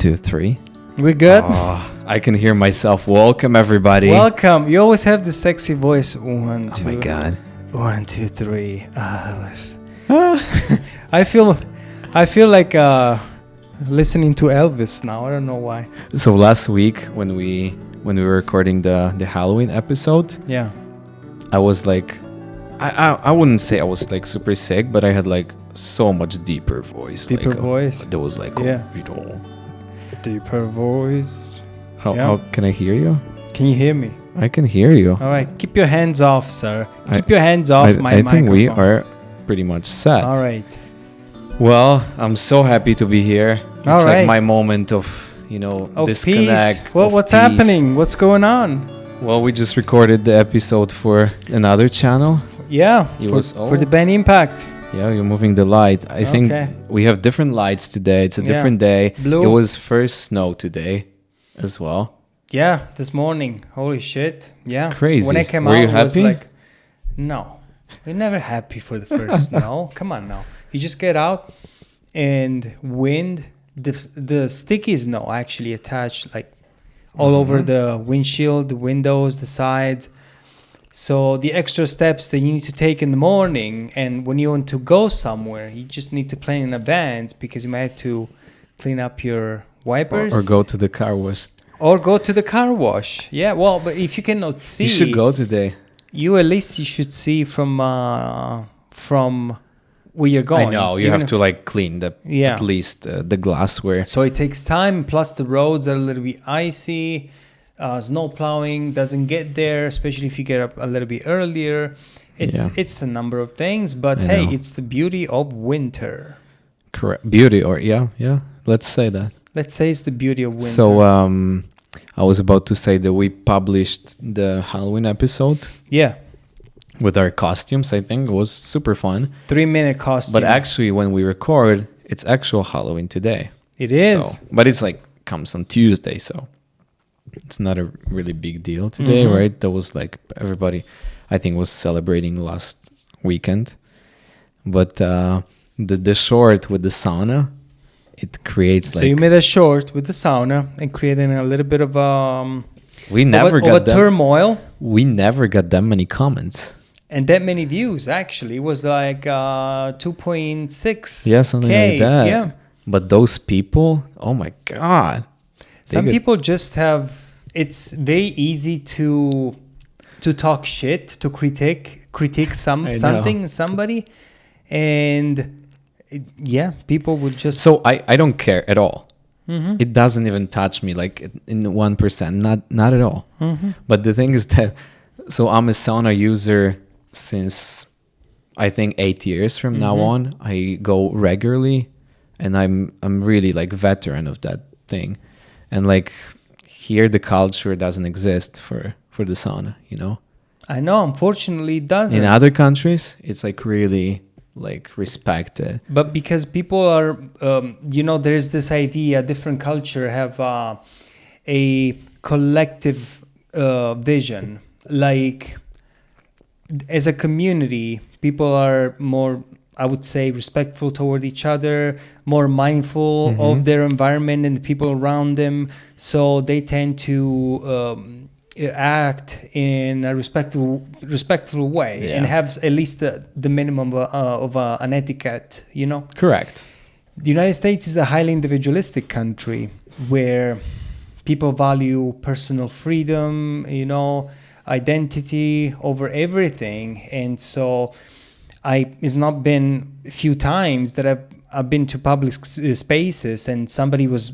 2, 3. We're good? I can hear myself. Welcome, everybody. Welcome. You always have the sexy voice. 1, 2. Oh my God. 1, 2, 3. I feel like listening to Elvis now. I don't know why. So last week when we were recording the Halloween episode, Yeah. I was like, I wouldn't say I was like super sick, but I had like so much deeper voice. Deeper voice. There was like, Yeah. Deeper voice. Yeah. How can I hear you? Can you hear me? I can hear you. All right. Keep your hands off, sir. Keep your hands off my microphone. I think we are pretty much set. All right. Well, I'm so happy to be here. It's All right. like my moment of, disconnect. Peace. Well, what's peace. happening? What's going on? Well, we just recorded the episode for another channel. Yeah. For the band Impact. Yeah, you're moving the light. I think we have different lights today. It's a different day. Blue. It was first snow today as well. Yeah, this morning. Holy shit. Yeah. Crazy. When I came Were out, you I was happy? like, no. We're never happy for the first snow. Come on now. You just get out and wind. The sticky snow actually attached like all over the windshield, the windows, the sides. So the extra steps that you need to take in the morning, and when you want to go somewhere, you just need to plan in advance because you might have to clean up your wipers. Or go to the car wash. Or go to the car wash. Yeah, well, but if you cannot see... You should go today. You should see from where you're going. I know, you have to like clean at least the glassware. So it takes time, plus the roads are a little bit icy. Snow plowing doesn't get there, especially if you get up a little bit earlier. It's a number of things, but hey, it's the beauty of winter. Correct. Beauty, or yeah. Let's say that. Let's say it's the beauty of winter. So I was about to say that we published the Halloween episode. Yeah. With our costumes, I think it was super fun. 3-minute costume. But actually, when we record, it's actual Halloween today. It is. But it's like comes on Tuesday, so it's not a really big deal today, right? That was like everybody, I think, was celebrating last weekend. But the short with the sauna, it creates So you made a short with the sauna and creating a little bit of turmoil. We never got that many comments. And that many views, actually. It was like 2.6. Yeah, something like that. Yeah. But those people, oh my God. Some people just have... It's very easy to talk shit, to critique somebody. And people would just... So I don't care at all. Mm-hmm. It doesn't even touch me like in 1%, not at all. Mm-hmm. But the thing is that, so I'm a sauna user since I think 8 years from now on. I go regularly, and I'm really like veteran of that thing. And like here the culture doesn't exist for the sauna, I know, unfortunately it doesn't. In other countries, it's like really like respected. But because people are, there's this idea, different culture have a collective vision. Like as a community, people are more, I would say, respectful toward each other, more mindful of their environment and the people around them. So they tend to act in a respectful way and have at least the minimum of an etiquette, Correct. The United States is a highly individualistic country where people value personal freedom, identity over everything. And so it's not been a few times that I've been to public spaces and somebody was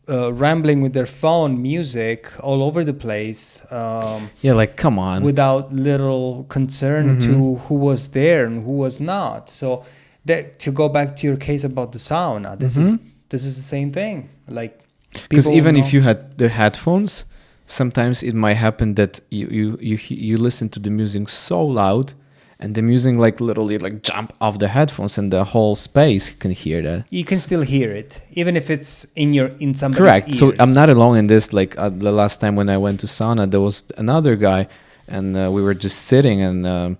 rambling with their phone, music all over the place. Like, come on. Without little concern to who was there and who was not. So to go back to your case about the sauna, this is the same thing. Like, because even if you had the headphones, sometimes it might happen that you listen to the music so loud, and the music like literally like jump off the headphones, and the whole space can hear that. You can still hear it, even if it's in somebody's Correct. ears. So I'm not alone in this. Like the last time when I went to sauna, there was another guy, and we were just sitting, and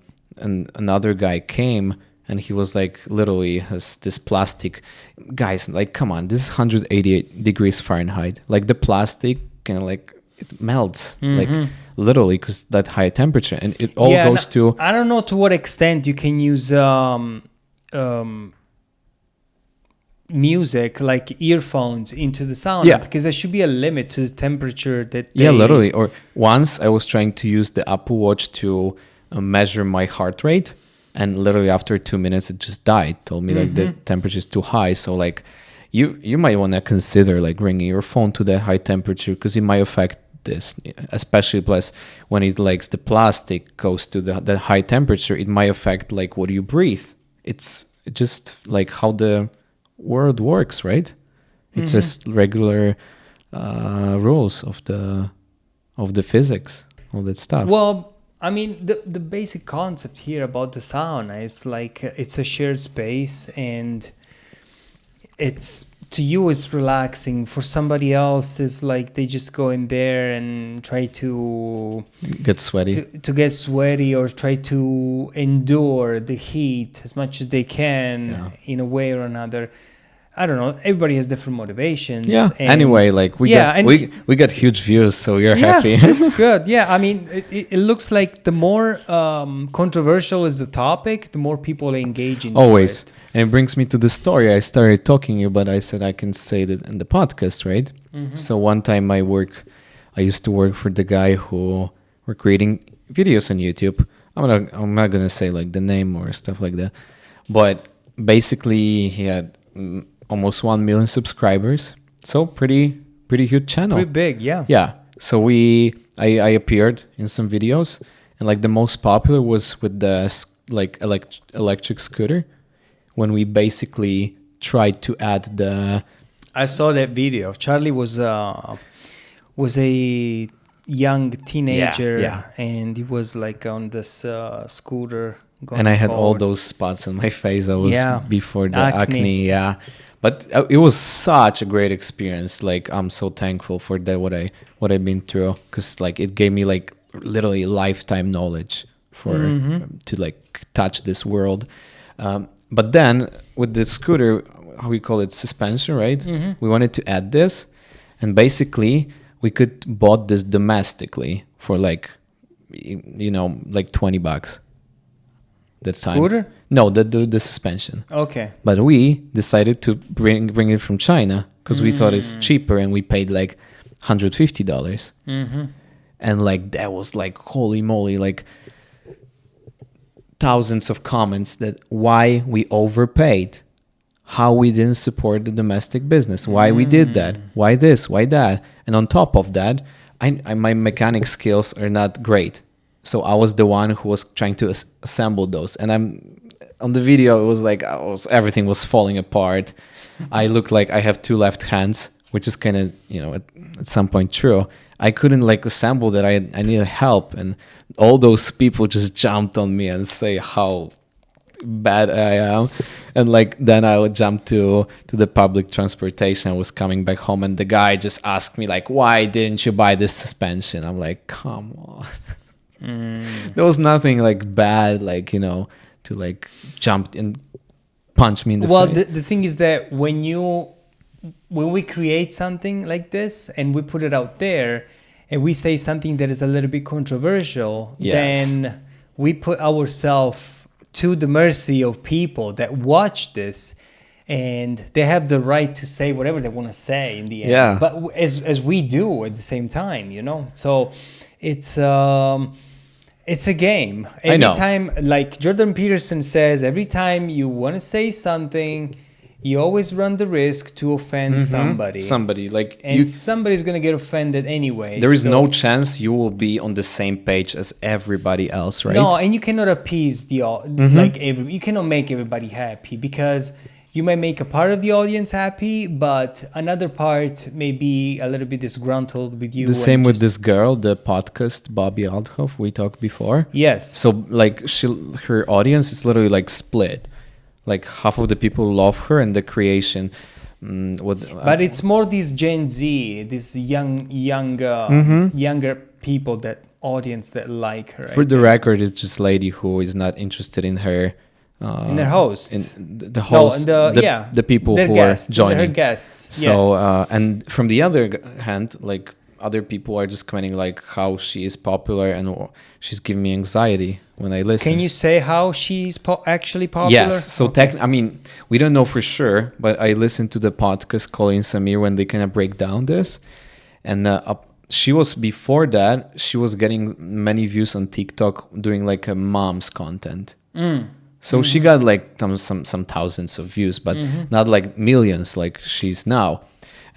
another guy came and he was like literally has this plastic. Guys, like, come on, this is 188 degrees Fahrenheit. Like the plastic can like it melts like literally because that high temperature, and it all goes to. I don't know to what extent you can use music like earphones into the sauna, because there should be a limit to the temperature that literally. Or once I was trying to use the Apple Watch to measure my heart rate, and literally after 2 minutes it just died, told me like the temperature is too high. So like you might want to consider like bringing your phone to that high temperature, because it might affect this, especially plus when it like the plastic goes to the high temperature, it might affect like what you breathe. It's just like how the world works, right? It's just regular rules of the physics, all that stuff. Well, I mean, the basic concept here about the sauna is like it's a shared space, and it's, to you it's relaxing. For somebody else, it's like they just go in there and try to get sweaty, to get sweaty, or try to endure the heat as much as they can in a way or another. I don't know. Everybody has different motivations. Yeah. Anyway, like we got huge views, so we're happy. It's good. Yeah. I mean, it looks like the more controversial is the topic, the more people engage in always. it. And it brings me to the story I started talking you, but I said I can say it in the podcast, right? So one time I used to work for the guy who were creating videos on YouTube. I'm not gonna say like the name or stuff like that, but basically he had almost 1 million subscribers, so pretty huge channel. Pretty big, yeah. Yeah. So I appeared in some videos, and like the most popular was with the like electric scooter, when we basically tried to add the. I saw that video. Charlie was a young teenager, and he was like on this scooter. And I had all those spots on my face. I was before the acne. Yeah. But it was such a great experience. Like, I'm so thankful for that, what I've been through, because like it gave me like literally lifetime knowledge for to like touch this world. But then with the scooter, how we call it, suspension, right? We wanted to add this, and basically we could bought this domestically for like, like $20. That scooter? Time. No, the suspension. Okay. But we decided to bring it from China, because we thought it's cheaper, and we paid like $150. And like that was like, holy moly, like thousands of comments that why we overpaid, how we didn't support the domestic business, why we did that, why this, why that. And on top of that, my mechanic skills are not great. So I was the one who was trying to assemble those, and I'm on the video. It was like everything was falling apart. I looked like I have two left hands, which is kind of at some point true. I couldn't like assemble that. I needed help, and all those people just jumped on me and say how bad I am. And like then I would jump to the public transportation. I was coming back home, and the guy just asked me like, "Why didn't you buy this suspension?" I'm like, "Come on." There was nothing like bad, like to like jump and punch me in the face. Well, the thing is that when we create something like this and we put it out there, and we say something that is a little bit controversial, then we put ourselves to the mercy of people that watch this, and they have the right to say whatever they want to say in the end. Yeah. But as we do at the same time, so it's a game. Every time, like Jordan Peterson says, every time you want to say something, you always run the risk to offend somebody. Somebody's going to get offended anyway. There is no chance you will be on the same page as everybody else, right? No, and you cannot appease you cannot make everybody happy, because you might make a part of the audience happy, but another part may be a little bit disgruntled with you. The same with this girl, the podcast, Bobby Althoff, we talked before. Yes. So like her audience is literally like split. Like half of the people love her and the creation. But it's more these Gen Z, these younger people, that audience that like her. For the record, it's just lady who is not interested in her in their hosts. In the hosts, the people their who guests, are joining. Their guests. So and from the other hand, like other people are just commenting like how she is popular and she's giving me anxiety when I listen. Can you say how she's actually popular? Yes. So I mean, we don't know for sure, but I listened to the podcast Colin Samir when they kind of break down this, and she was before that she was getting many views on TikTok doing like a mom's content. So she got like some thousands of views, but not like millions like she's now.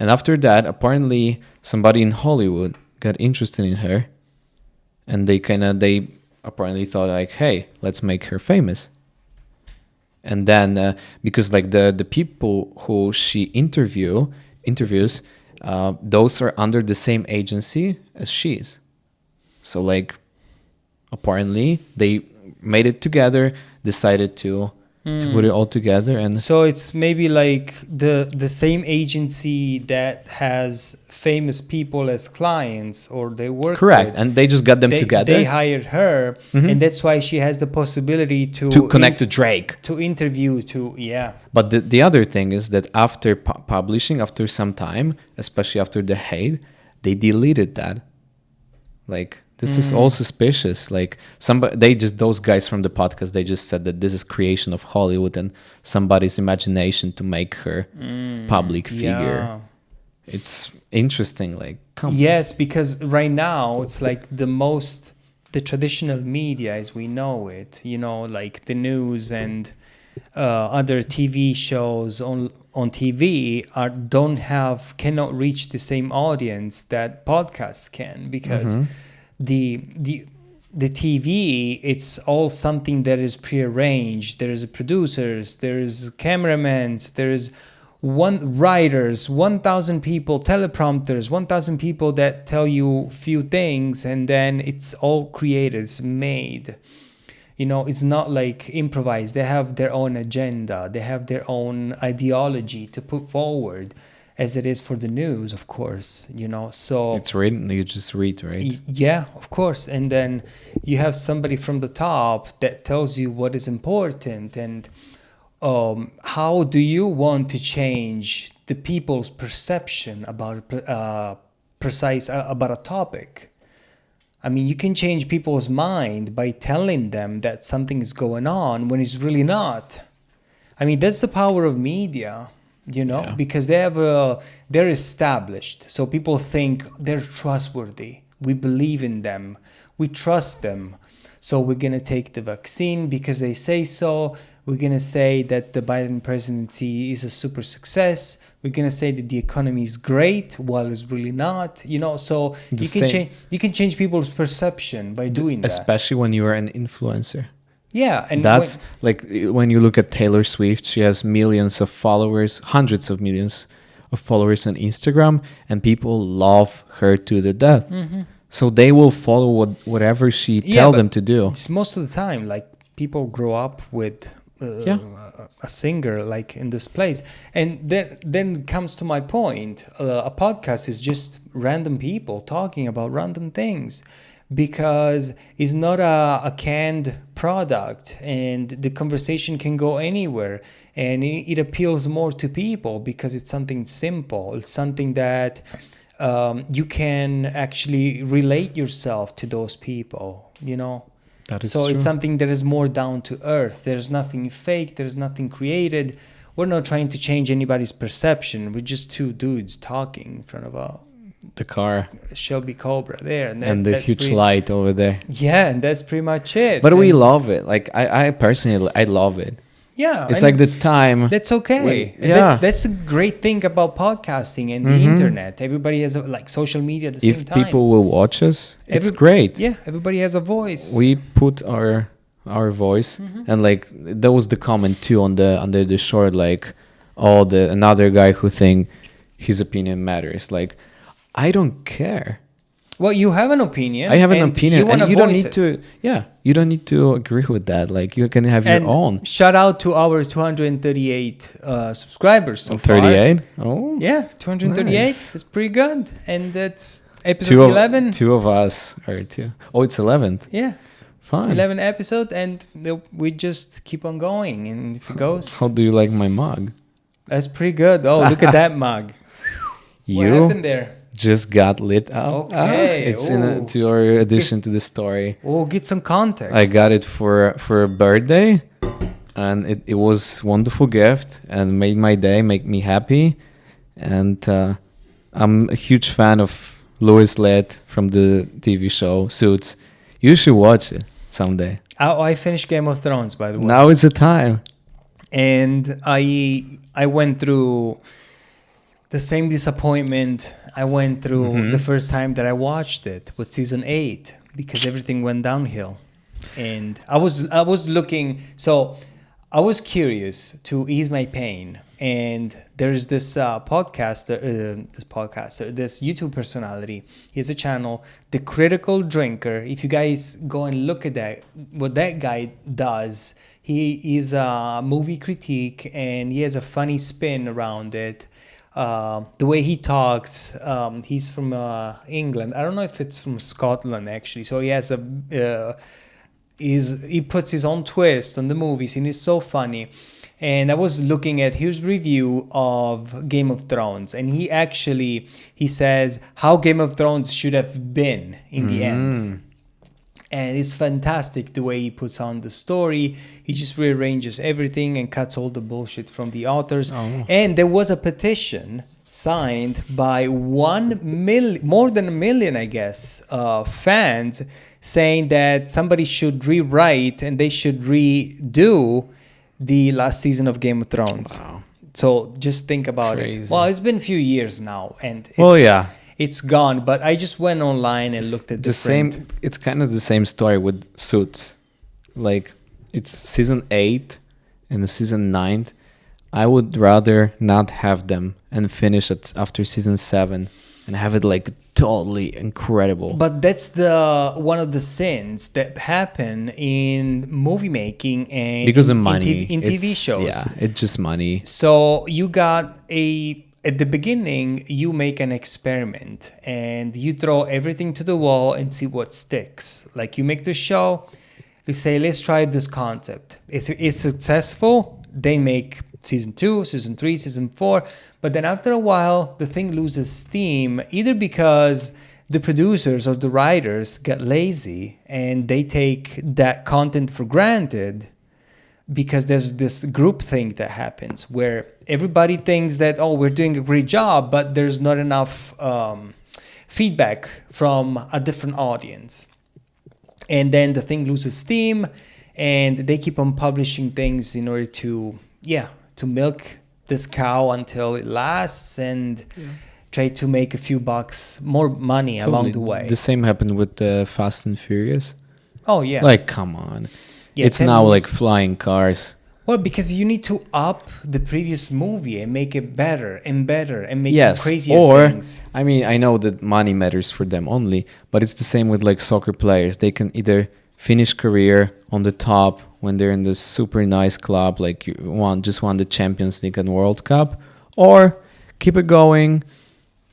And after that, apparently somebody in Hollywood got interested in her, and they apparently thought like, hey, let's make her famous. And then because like the people who she interviews, those are under the same agency as she is. So like apparently they made it together, decided to put it all together. And so it's maybe like the same agency that has famous people as clients, or they work correct with. And they just got them together. They hired her, and that's why she has the possibility to connect to Drake, to interview, But the other thing is that after publishing, after some time, especially after the hate, they deleted that. Like, this is all suspicious. Like, those guys from the podcast, they just said that this is creation of Hollywood and somebody's imagination to make her public figure. Yeah. It's interesting. Like, yes, because right now it's like the traditional media as we know it, like the news and other TV shows on TV cannot reach the same audience that podcasts can, because the TV, it's all something that is prearranged. There's producers, there's cameramans, there's writers, 1,000 people, teleprompters, 1,000 people that tell you few things, and then it's all created, it's made. It's not like improvised. They have their own agenda. They have their own ideology to put forward, as it is for the news, of course, so it's written, you just read, right? Yeah, of course. And then you have somebody from the top that tells you what is important, and how do you want to change the people's perception about about a topic? I mean, you can change people's mind by telling them that something is going on when it's really not. I mean, that's the power of media, because they're established. So people think they're trustworthy. We believe in them. We trust them. So we're going to take the vaccine because they say so. We're going to say that the Biden presidency is a super success. We're going to say that the economy is great while it's really not, so you can change people's perception by doing that. Especially when you are an influencer. Yeah. And that's like when you look at Taylor Swift, she has millions of followers, hundreds of millions of followers on Instagram, and people love her to the death. So they will follow whatever she tell them to do. It's most of the time, like, people grow up with a singer like in this place, and then comes to my point. A podcast is just random people talking about random things, because it's not a canned product, and the conversation can go anywhere, and it appeals more to people because it's something simple. It's something that you can actually relate yourself to those people, That is so true. It's something that is more down to earth. There's nothing fake. There's nothing created. We're not trying to change anybody's perception. We're just two dudes talking in front of the car, Shelby Cobra there, and the huge light over there. Yeah, and that's pretty much it. But we love it. Like I personally, I love it. Yeah, it's like the time. That's okay. That's a great thing about podcasting and the internet. Everybody has social media at the same time. If people will watch us, it's great. Yeah, everybody has a voice. We put our voice, and like that was the comment too under the short, like, another guy who think his opinion matters. Like, I don't care. Well, you have an opinion. I have an opinion, and you don't need it. to. Yeah, you don't need to agree with that. Like, you can have your own. Shout out to our 238 subscribers so 38? far. Oh, yeah, 238. Nice. That's pretty good, and that's episode 11. Two of us are two. Oh, it's 11th. Yeah. Fun. 11 episode, and we just keep on going. And if it goes, How do you like my mug? that's pretty good. Oh, look at that mug. What You happened there? just got lit up. Okay. It's Ooh. to your addition to the story. Oh, get some context. I got it for a birthday, and it was wonderful gift and made my day, make me happy. And I'm a huge fan of Louis Litt from the TV show Suits. You should watch it someday. I finished Game of Thrones, by the way. Now is the time. And I went through the same disappointment I went through the first time that I watched it with season 8, because everything went downhill. And I was looking, so I was curious to ease my pain. And there's this this YouTube personality. He has a channel, The Critical Drinker. If you guys go and look at that, what that guy does, he is a movie critique, and he has a funny spin around it. The way he talks, he's from England. I don't know if it's from Scotland actually. So he has he puts his own twist on the movies, and it's so funny. And I was looking at his review of Game of Thrones, and he says how Game of Thrones should have been in the end. And it's fantastic the way he puts on the story. He just rearranges everything and cuts all the bullshit from the authors. Oh. And there was a petition signed by more than 1 million, I guess, fans, saying that somebody should rewrite and they should redo the last season of Game of Thrones. Wow. So just think about it. Well, it's been a few years now, and it's gone. But I just went online and looked at It's kind of the same story with Suits. Like, it's season 8 and the season 9. I would rather not have them and finish it after season 7 and have it like totally incredible. But that's one of the sins that happen in movie making and because of money in TV shows. Yeah, it's just money. So you got at the beginning, you make an experiment and you throw everything to the wall and see what sticks. Like, you make the show, they say, let's try this concept. It's successful, they make season 2, season 3, season 4. But then after a while, the thing loses steam, either because the producers or the writers get lazy and they take that content for granted, because there's this group thing that happens where everybody thinks that, oh, we're doing a great job, but there's not enough feedback from a different audience. And then the thing loses steam, and they keep on publishing things in order to milk this cow until it lasts and try to make a few bucks, more money along the way. The same happened with Fast and Furious. Oh, yeah. Like, come on. Yeah, it's now like flying cars. Well, because you need to up the previous movie and make it better and make crazier things. I mean, I know that money matters for them only, but it's the same with like soccer players. They can either finish career on the top when they're in the super nice club, like you just won the Champions League and World Cup, or keep it going,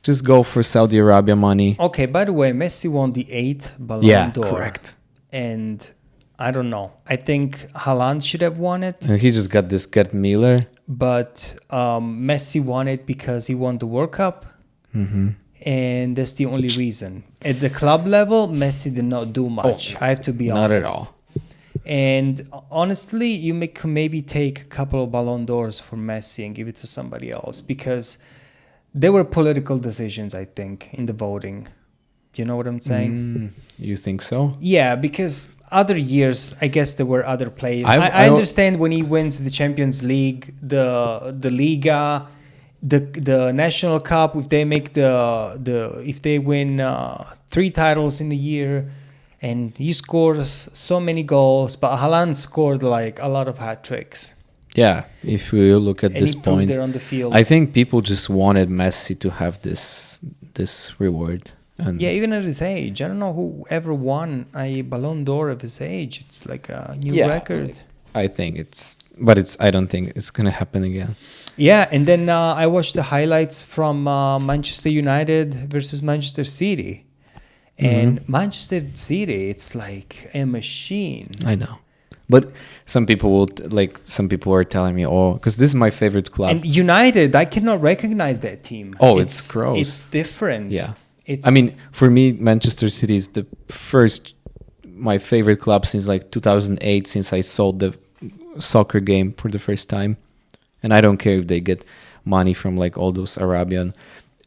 just go for Saudi Arabia money. Okay, by the way, Messi won the 8th Ballon d'Or. Yeah, correct. And I don't know. I think Haaland should have won it. And he just got this Gerd Miller. But Messi won it because he won the World Cup. Mm-hmm. And that's the only reason. At the club level, Messi did not do much. I have to be honest. Not at all. And honestly, you could maybe take a couple of Ballon d'Ors for Messi and give it to somebody else, because there were political decisions, I think, in the voting. You know what I'm saying? You think so? Yeah, because other years, I guess there were other players. I understand when he wins the Champions League, the Liga, the National Cup. If they make if they win 3 titles in a year, and he scores so many goals, but Haaland scored like a lot of hat tricks. Yeah, if we look at this point, there on the field. I think people just wanted Messi to have this reward. And even at his age, I don't know who ever won a Ballon d'Or of his age. It's like a new record. I think I don't think it's gonna happen again. Yeah, and then I watched the highlights from Manchester United versus Manchester City, And Manchester City, it's like a machine. I know. But some people were telling me, oh, because this is my favorite club. And United, I cannot recognize that team. Oh, it's gross. It's different. Yeah. I mean, for me, Manchester City is my favorite club since like 2008, since I saw the soccer game for the first time. And I don't care if they get money from like all those Arabian.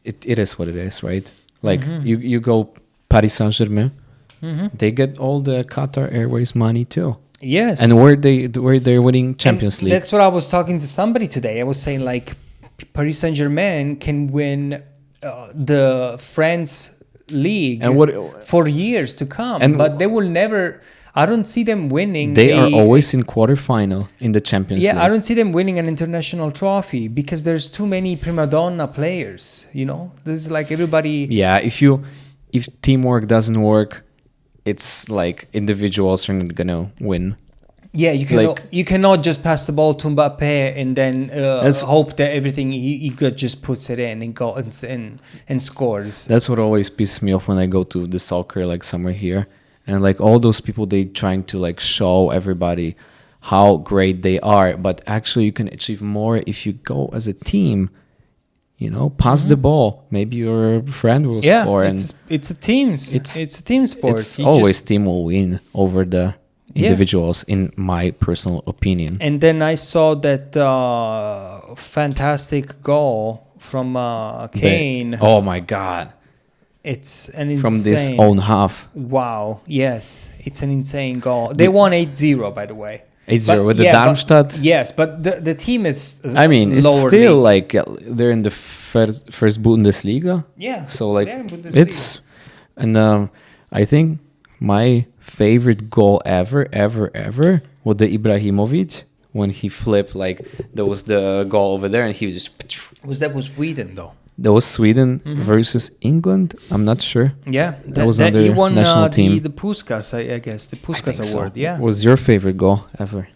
It is what it is, right? Like you go Paris Saint-Germain, they get all the Qatar Airways money too. Yes. And where they're winning Champions League. That's what I was talking to somebody today. I was saying like Paris Saint-Germain can win the France League for years to come, but they will never. I don't see them winning. They are always in quarterfinal in the Champions League. Yeah, I don't see them winning an international trophy because there's too many prima donna players. You know, there's like everybody. Yeah, if teamwork doesn't work, it's like individuals are not gonna win. Yeah, you cannot just pass the ball to Mbappe and then hope that everything he just puts it in and goes and scores. That's what always pisses me off when I go to the soccer, like somewhere here, and like all those people, they trying to like show everybody how great they are, but actually you can achieve more if you go as a team. You know, pass the ball. Maybe your friend will score. It's a team sport. It's always team will win over the individuals, in my personal opinion. And then I saw that fantastic goal from Kane. Oh my God! It's an insane from this own half. Wow! Yes, it's an insane goal. They won 8-0, by the way. 8-0 with the Darmstadt. Yes, but the team is. I mean, it's still like they're in the first Bundesliga. Yeah. So like they're in Bundesliga. it's, and I think my favorite goal ever was the Ibrahimovic when he flipped, like there was the goal over there and he just. Was Sweden though? That was Sweden versus England. I'm not sure. Yeah, that was another national team. The Puskas, I guess, the Puskas Award. So. Yeah. What was your favorite goal ever?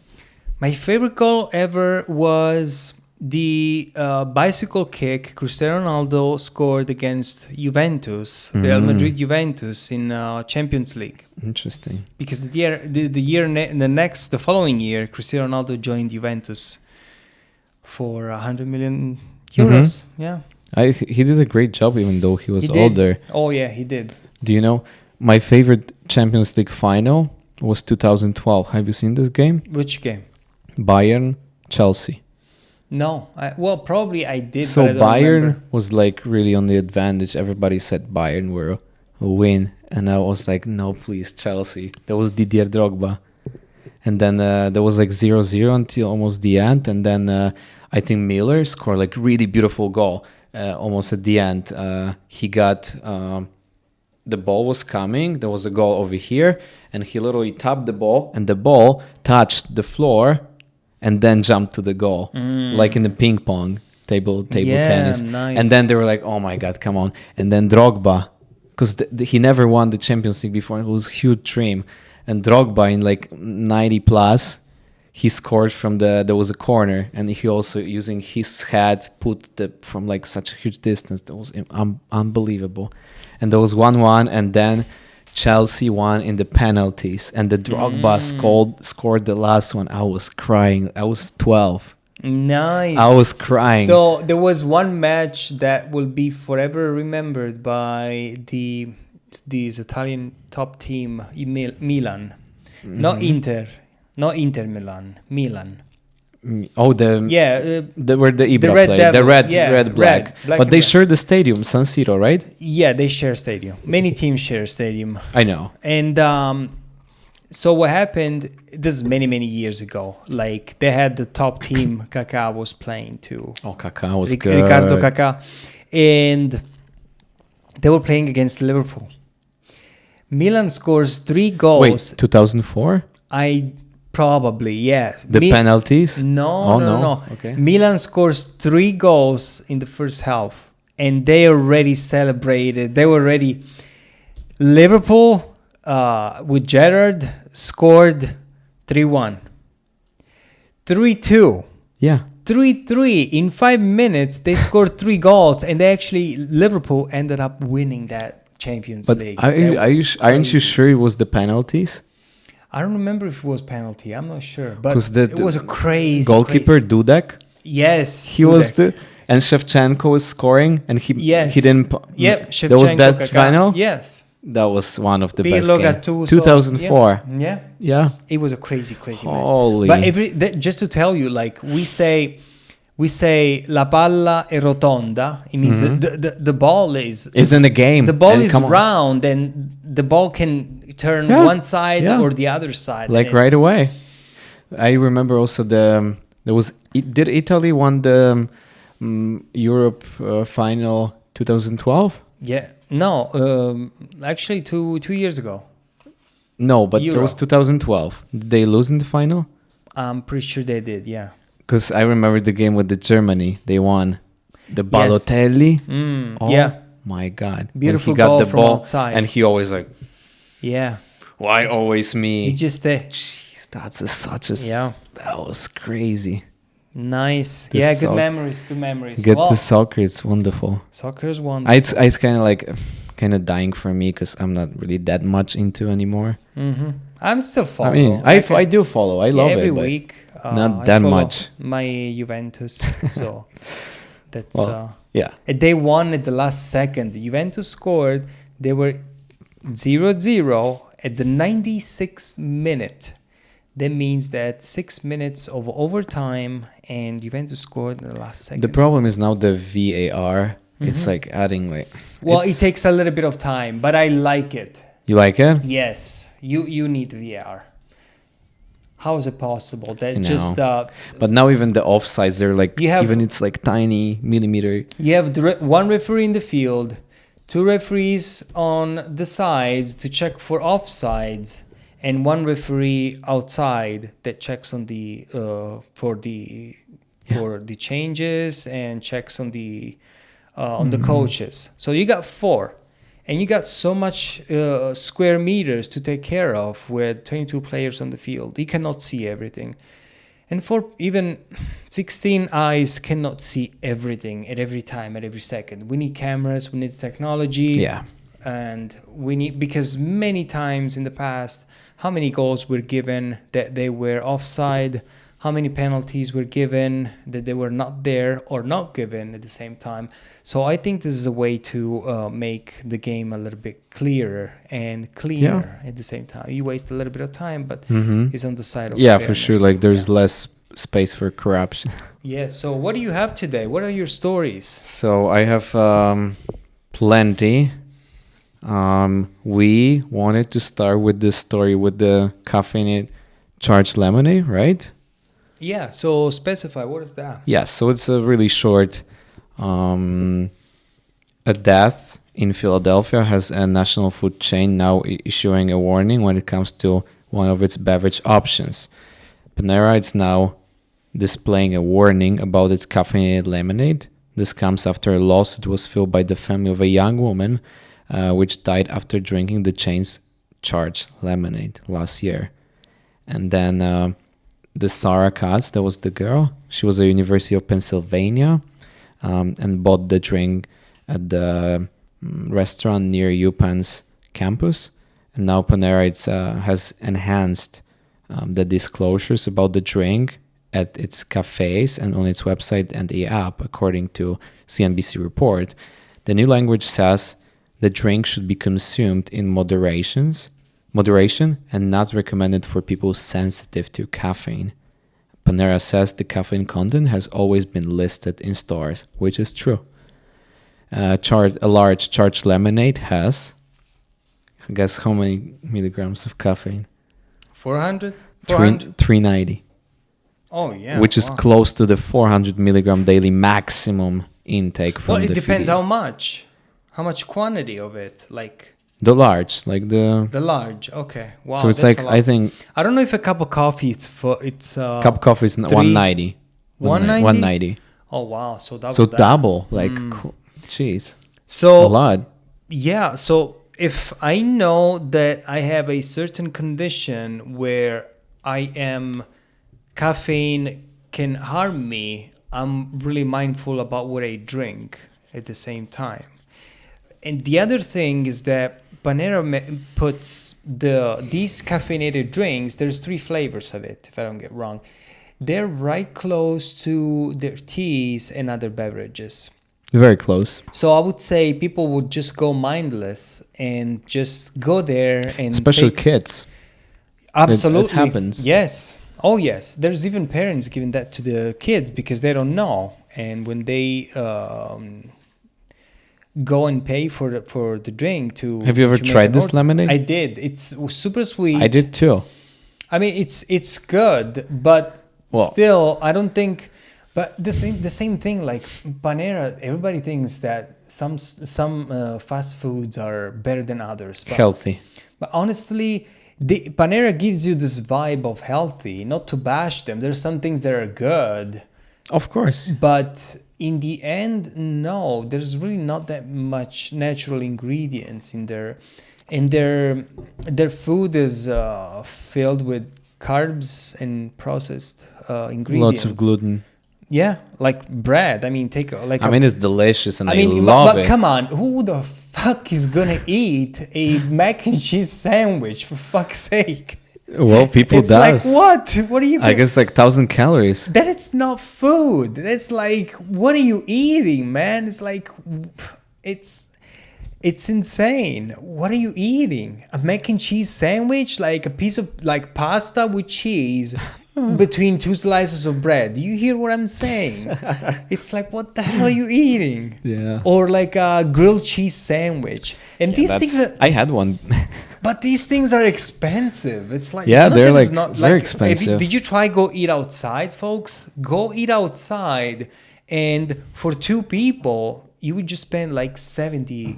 My favorite goal ever was the bicycle kick Cristiano Ronaldo scored against Juventus, Real Madrid Juventus in Champions League. Interesting. Because the following year, Cristiano Ronaldo joined Juventus for 100 million euros. Yeah. He did a great job, even though he was older. Oh yeah, he did. Do you know my favorite Champions League final was 2012? Have you seen this game? Which game? Bayern Chelsea. No, probably I did. So but I don't Bayern remember. was like really on the advantage. Everybody said Bayern will win, and I was like, no, please, Chelsea. That was Didier Drogba, and then there was like 0-0 until almost the end, and then I think Miller scored like really beautiful goal. Almost at the end, he got the ball was coming. There was a goal over here, and he literally tapped the ball, and the ball touched the floor, and then jumped to the goal, like in the ping pong table tennis. Nice. And then they were like, "Oh my God, come on!" And then Drogba, because he never won the Champions League before, it was a huge dream. And Drogba in like 90 plus. He scored there was a corner, and he also using his head put from like such a huge distance. That was unbelievable. And there was 1-1, and then Chelsea won in the penalties, and the Drogba scored the last one. I was crying. I was 12. Nice. I was crying. So there was one match that will be forever remembered by these Italian top team, Milan, not Inter. Not Inter Milan. Oh, they were the Ibra play, the red black. But they share the stadium, San Siro, right? Yeah, they share stadium. Many teams share stadium. I know. And so what happened? This is many years ago. Like they had the top team. Kaká was playing too. Oh, Kaká was good. Ricardo Kaká, and they were playing against Liverpool. Milan scores 3 goals. Wait, 2004? Probably, yes. The penalties? No. Okay. Milan scores 3 goals in the first half, and they already celebrated. They were ready. Liverpool, with Gerrard, scored 3-1. 3-2. Yeah. 3-3. In 5 minutes, they scored 3 goals, and Liverpool ended up winning that Champions But League. aren't you Crazy. sure it was the penalties? I don't remember if it was penalty. I'm not sure, but 'Cause it was a crazy goalkeeper crazy. Dudek. Yes, He was Dudek. and Shevchenko was scoring, and Yes. he didn't. Yep. There was Shevchenko, that Kaká. final. Yes. That was one of the best Pirlo, games. Gattuso. 2004. Yeah. Yeah. It was a crazy match. Holy. But just to tell you, like we say la palla è rotonda. It means the ball is in the game. The ball And is come on. round, and the ball can turn Yeah, one side yeah. or the other side. Like and right away. I remember also did Italy won the Europe final 2012? Yeah. No. Actually, two years ago. No, but Euro. there was 2012. Did they lose in the final? I'm pretty sure they did. Yeah. Because I remember the game with the Germany. They won. The Yes. Balotelli. Oh Yeah. my God. When Beautiful he got goal the from ball, outside. and he always like, Yeah. why always me? He just Jeez, Yeah. That was crazy. nice. The Yeah. Good soc- memories. Good memories. Get Well, the soccer. It's wonderful. soccer is wonderful. It's kind of like kind of dying for me because I'm not really that much into anymore. I'm still I following. mean, I do follow. I love every it, but week. not I that follow much. My Juventus. So that's Well, yeah. they won at the last second. Juventus scored. They were 0-0 at the 96th minute. That means that 6 minutes of overtime, and Juventus scored in the last second. The problem is now the VAR. It's like adding like. Well, it it's- takes a little bit of time, but I like it. You like it? Yes, you need VAR. How is it possible that I just But now even the offsides, they're like You have- even it's like tiny millimeter. you have one referee in the field, two referees on the sides to check for offsides, and one referee outside that checks on the for the changes and checks on the coaches. So you got four, and you got so much square meters to take care of with 22 players on the field. You cannot see everything. And for even 16 eyes cannot see everything at every time, at every second. We need cameras, we need technology. Yeah. And we need, because many times in the past, how many goals were given that they were offside? How many penalties were given that they were not there or not given at the same time? So I think this is a way to make the game a little bit clearer and cleaner at the same time. You waste a little bit of time, but it's on the side of Yeah, for sure. fairness. Like there's less space for corruption. Yeah. So what do you have today? What are your stories? So I have plenty. We wanted to start with this story with the Caffeine Charged Lemonade, right? Yeah. So specify, what is that? Yes, so it's a really short. A death in Philadelphia has a national food chain now issuing a warning when it comes to one of its beverage options. Panera is now displaying a warning about its caffeinated lemonade. This comes after a lawsuit was filed by the family of a young woman, which died after drinking the chain's charged lemonade last year. And then the Sarah Katz, that was the girl. She was at University of Pennsylvania and bought the drink at the restaurant near UPenn's campus. And now Panera has enhanced the disclosures about the drink at its cafes and on its website and the app, according to CNBC report. The new language says the drink should be consumed in moderation and not recommended for people sensitive to caffeine. Panera says the caffeine content has always been listed in stores, which is true. A large charged lemonade has, guess how many milligrams of caffeine? 400? 390. Oh, yeah. Which is close to the 400 milligram daily maximum intake from Well, it the depends feed. how much quantity of it, like The large, like the large. Okay, wow. so it's that's like a lot. I think I don't know if a cup of coffee cup of coffee is 190. 190? 190. Oh wow, so double. So that. double, like, jeez, a So lot. yeah, so if I know that I have a certain condition where caffeine can harm me, I'm really mindful about what I drink at the same time. And the other thing is that Panera puts these caffeinated drinks. There's 3 flavors of it, if I don't get wrong. They're right close to their teas and other beverages. Very close. So I would say people would just go mindless and just go there and Especially kids. Absolutely. It happens. Yes. Oh, yes. There's even parents giving that to the kids because they don't know. And when they go and pay for the drink to... Have you ever tried this lemonade? I did. It's super sweet. I did too. I mean, it's good, but still, I don't think... But the same thing, like Panera, everybody thinks that some fast foods are better than others. Healthy. But honestly, Panera gives you this vibe of healthy, not to bash them. There's some things that are good. Of course. But in the end, no, there's really not that much natural ingredients in there. And their food is filled with carbs and processed ingredients. Lots of gluten. Yeah, like bread. I mean, it's delicious and I love it. But come on, who the fuck is gonna eat a mac and cheese sandwich, for fuck's sake? Well, people it's does. Like what? What are you? I guess like 1,000 calories. That it's not food. That's like, what are you eating, man? It's like, it's insane. What are you eating? A mac and cheese sandwich, like a piece of like pasta with cheese. Between 2 slices of bread. Do you hear what I'm saying? It's like, what the hell are you eating? Yeah. Or like a grilled cheese sandwich. And these things I had one. But these things are expensive. It's like, yeah, they're like very expensive. Did you try go eat outside, folks? Go eat outside, and for 2 people, you would just spend like 70.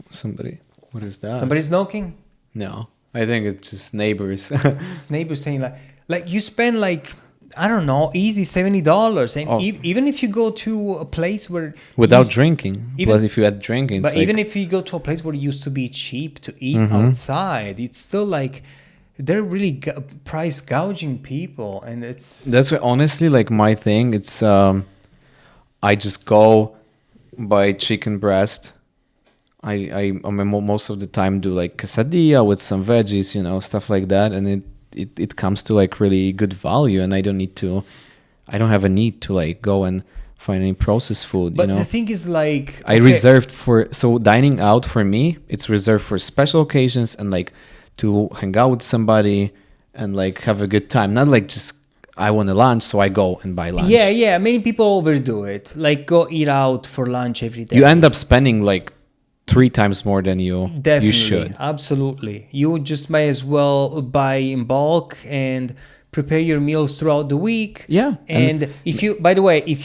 Somebody, what is that? Somebody's knocking? No, I think it's just neighbors. It's neighbors saying like you spend like, I don't know, easy $70, and even if you go to a place where without drinking, plus if you had drinking, but even if you go to a place where it used to be cheap to eat outside, it's still like they're really price gouging people, and that's why honestly, like my thing, it's I just go buy chicken breast. I most of the time do like quesadilla with some veggies, stuff like that, and it comes to like really good value, and I don't have a need to like go and find any processed food. But the thing is, like, I reserved so dining out for me, it's reserved for special occasions and like to hang out with somebody and like have a good time. Not like just I want a lunch, so I go and buy lunch. Yeah. Many people overdo it. Like go eat out for lunch every day. You end up spending like 3 times more than you should. Absolutely. You just might as well buy in bulk and prepare your meals throughout the week. Yeah. And if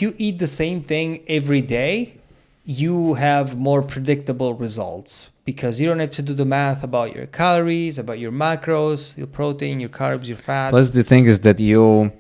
you eat the same thing every day, you have more predictable results because you don't have to do the math about your calories, about your macros, your protein, your carbs, your fats. Plus the thing is that you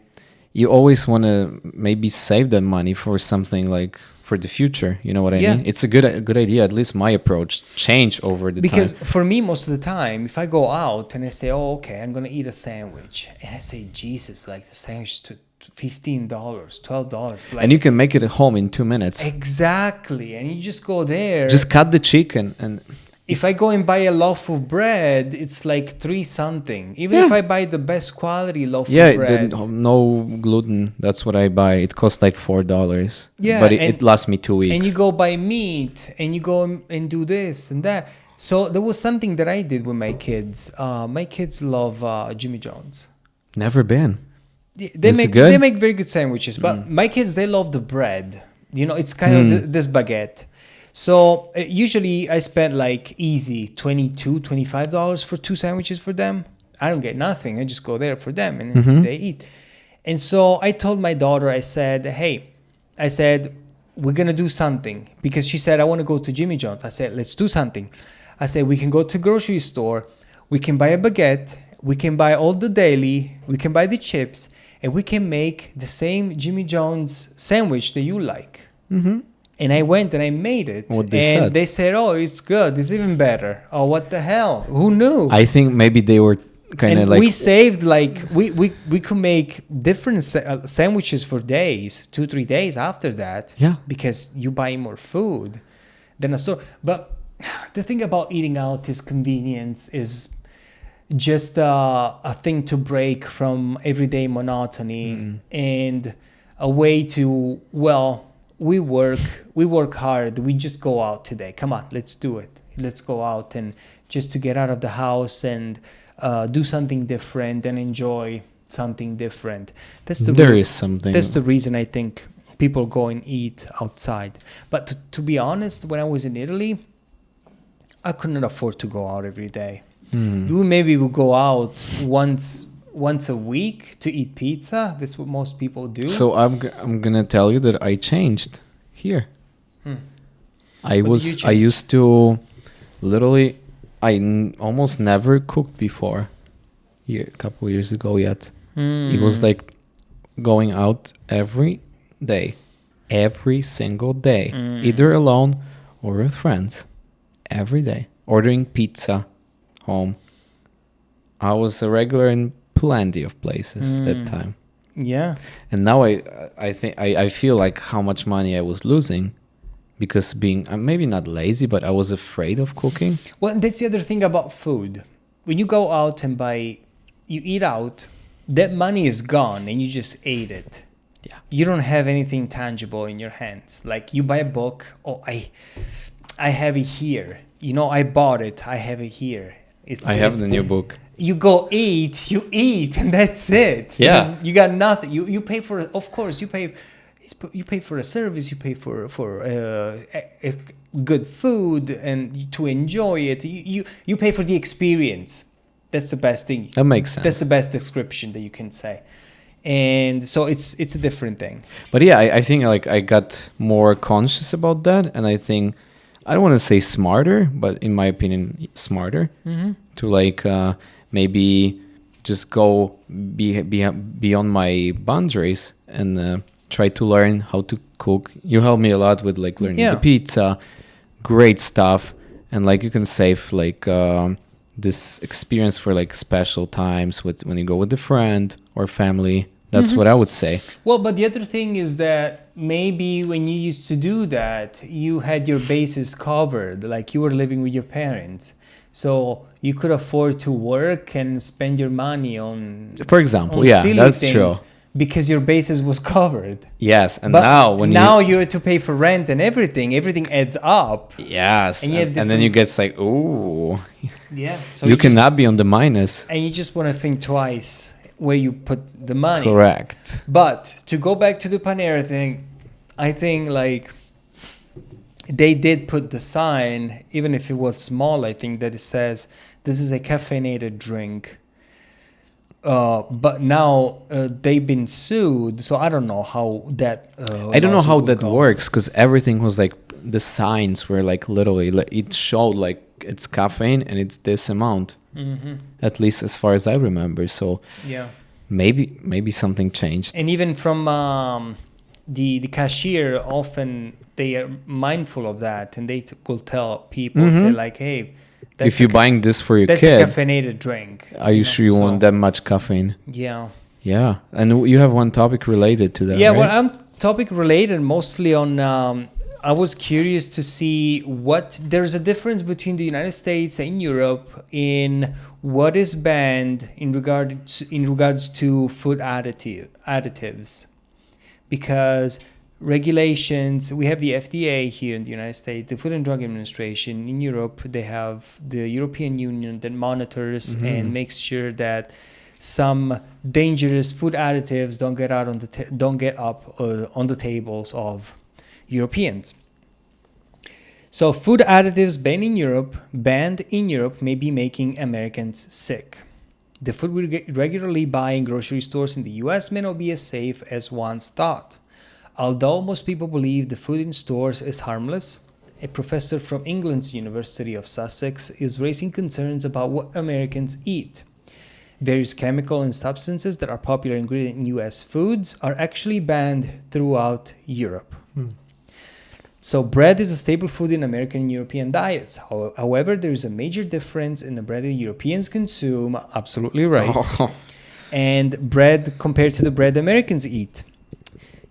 always want to maybe save that money for something like for the future, you know what I mean? It's a good idea. At least my approach changed over the time. Because for me, most of the time, if I go out and I say, "Oh, okay, I'm gonna eat a sandwich," and I say, "Jesus, like the sandwich to $15, $12," like, and you can make it at home in 2 minutes. Exactly, and you just go there. Just cut the chicken and. If I go and buy a loaf of bread, it's like $3 something. Even if I buy the best quality loaf of bread. Yeah, no gluten. That's what I buy. It costs like $4. Yeah, but it lasts me 2 weeks. And you go buy meat, and you go and do this and that. So there was something that I did with my kids. My kids love Jimmy John's. Never been. They make very good sandwiches, but my kids, they love the bread. It's kind of this baguette. So usually I spend like easy $22, $25 for 2 sandwiches for them. I don't get nothing. I just go there for them and they eat. And so I told my daughter, I said, we're going to do something. Because she said, I want to go to Jimmy John's. I said, let's do something. I said, we can go to the grocery store. We can buy a baguette. We can buy all the deli. We can buy the chips. And we can make the same Jimmy John's sandwich that you like. Mm-hmm. And I went and I made it. They said, oh, it's good. It's even better. Oh, what the hell? Who knew? I think maybe they were kind of like... we saved like... We could make different sandwiches for days, 2-3 days after that. Yeah. Because you buy more food than a store. But the thing about eating out is convenience, is just a thing to break from everyday monotony and a way to, well, we work hard, we just go out today, come on, let's do it, let's go out, and just to get out of the house and do something different and enjoy something different. That's the reason I think people go and eat outside. But to be honest, when I was in Italy, I couldn't afford to go out every day. We would go out once a week to eat pizza. That's what most people do. So I'm gonna tell you that I changed here. I used to literally almost never cooked before. Here a couple of years ago yet. It was like going out every day, every single day, either alone or with friends, every day, ordering pizza home. I was a regular in plenty of places that time. Yeah. And now I think I feel like how much money I was losing because being maybe not lazy, but I was afraid of cooking. Well, that's the other thing about food. When you go out and you eat out, that money is gone and you just ate it. Yeah. You don't have anything tangible in your hands. Like you buy a book, I have it here. I bought it, I have it here. I have the new book. You go eat, and that's it. Yeah. You got nothing. You pay for, of course, you pay for a service, you pay for good food and to enjoy it. You pay for the experience. That's the best thing. That makes sense. That's the best description that you can say. And so it's a different thing. But yeah, I think like I got more conscious about that, and I think I don't want to say smarter, but in my opinion, smarter to like maybe just go beyond my boundaries and try to learn how to cook. You helped me a lot with like learning the pizza, great stuff, and like you can save like this experience for like special times when you go with a friend or family. That's what I would say. Well, but the other thing is that maybe when you used to do that, you had your bases covered, like you were living with your parents. So you could afford to work and spend your money on, for example, that's true. Because your basis was covered. Yes, and but now you're to pay for rent and everything adds up. Yes, and then you get like, ooh. Yeah. So you cannot be on the minus. And you just want to think twice where you put the money. Correct. But to go back to the Panera thing, I think like they did put the sign, even if it was small, I think that it says this is a caffeinated drink. But now they've been sued, so I don't know how that. I don't know how that works because everything was like the signs were like literally it showed like it's caffeine and it's this amount, at least as far as I remember. So yeah, maybe something changed. And even from the cashier, often they are mindful of that, and they will tell people say like, hey. If you're buying this for your kid, that's a caffeinated drink. Are you sure you want that much caffeine? Yeah. Yeah, and you have one topic related to that. Yeah, right? well, I'm topic related mostly on. I was curious to see what there's a difference between the United States and Europe in what is banned in regards to food additives, because regulations, we have the FDA here in the United States, the Food and Drug Administration. In Europe, they have the European Union that monitors and makes sure that some dangerous food additives don't get up on the tables of Europeans. So food additives banned in Europe may be making Americans sick. The food we regularly buy in grocery stores in the US may not be as safe as once thought. Although most people believe the food in stores is harmless, a professor from England's University of Sussex is raising concerns about what Americans eat. Various chemical and substances that are popular ingredients in US foods are actually banned throughout Europe. So bread is a staple food in American and European diets. However, there is a major difference in the bread that Europeans consume, absolutely right, and bread compared to the bread Americans eat.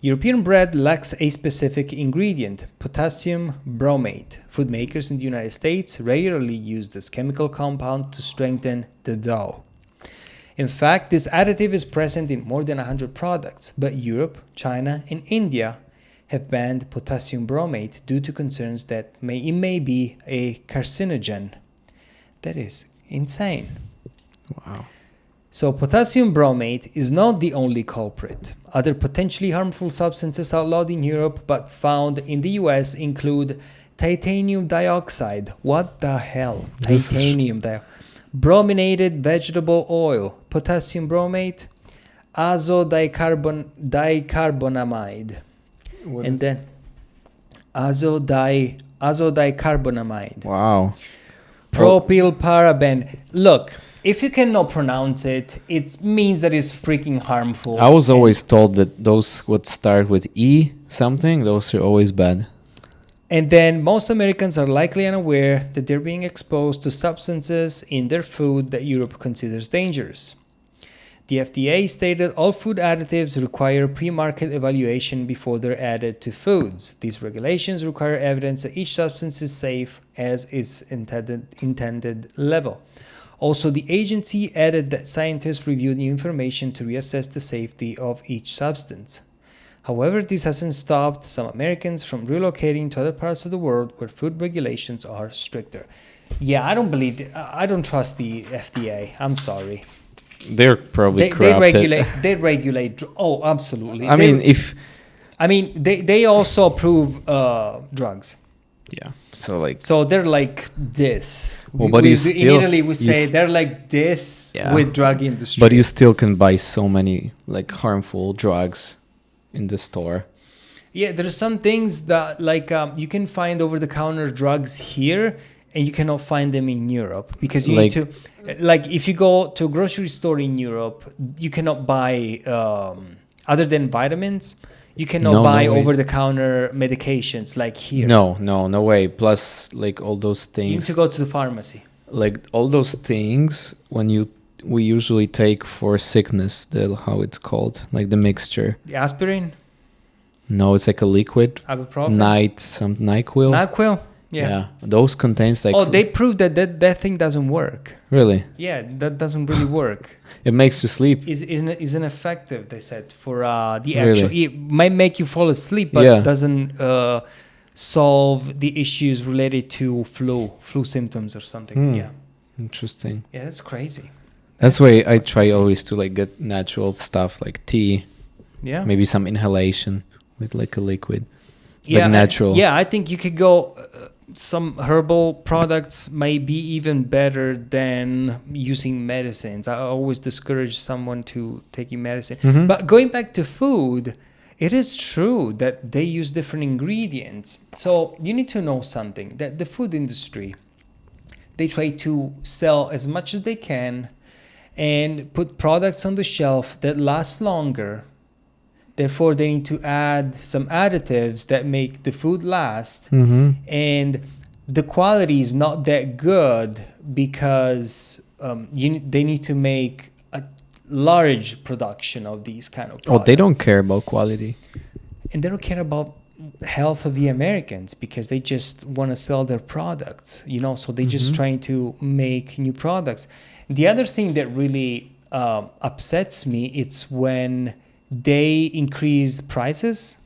European bread lacks a specific ingredient, potassium bromate. Food makers in the United States regularly use this chemical compound to strengthen the dough. In fact, this additive is present in more than 100 products, but Europe, China, and India have banned potassium bromate due to concerns that it may be a carcinogen. That is insane. Wow. So potassium bromate is not the only culprit. Other potentially harmful substances outlawed in Europe but found in the US include titanium dioxide. What the hell? Titanium dioxide. Brominated vegetable oil, potassium bromate, azodicarbonamide. And then azodicarbonamide. Wow. Propylparaben. Look, if you cannot pronounce it, it means that it's freaking harmful. I was always told that those would start with E something. Those are always bad. And then most Americans are likely unaware that they're being exposed to substances in their food that Europe considers dangerous. The FDA stated all food additives require pre-market evaluation before they're added to foods. These regulations require evidence that each substance is safe as its intended level. Also, the agency added that scientists review the information to reassess the safety of each substance. However, this hasn't stopped some Americans from relocating to other parts of the world where food regulations are stricter. Yeah, I don't trust the FDA. I'm sorry. They're probably corrupted. They regulate. Oh, absolutely. They also approve drugs. Yeah. So they're like this. Well, but in Italy we say they're like this with drug industry. But you still can buy so many like harmful drugs in the store. Yeah, there's some things that you can find over-the-counter drugs here, and you cannot find them in Europe because you need to. Like if you go to a grocery store in Europe, you cannot buy other than vitamins. You cannot buy over-the-counter medications like here. No way. Plus, like all those things. You need to go to the pharmacy. Like all those things we usually take for sickness. How it's called, like the mixture. The aspirin. No, it's like a liquid. Ibuprofen. NyQuil. NyQuil. Yeah. Those contains like. Oh, they proved that thing doesn't work. Really? Yeah, that doesn't really work. It makes you sleep. Is ineffective, they said, for the actual. Really? It might make you fall asleep, but doesn't solve the issues related to flu symptoms or something. Yeah. Interesting. Yeah, that's crazy. That's why I try always to like get natural stuff like tea. Yeah. Maybe some inhalation with like a liquid. Like natural. I think you could go. Some herbal products may be even better than using medicines. I always discourage someone to taking medicine. Mm-hmm. But going back to food, it is true that they use different ingredients. So you need to know something, that the food industry, they try to sell as much as they can and put products on the shelf that last longer. Therefore, they need to add some additives that make the food last. Mm-hmm. And the quality is not that good because they need to make a large production of these kind of products. Oh, they don't care about quality. And they don't care about health of the Americans because they just want to sell their products, so they're just trying to make new products. The other thing that really upsets me, it's when they increase prices.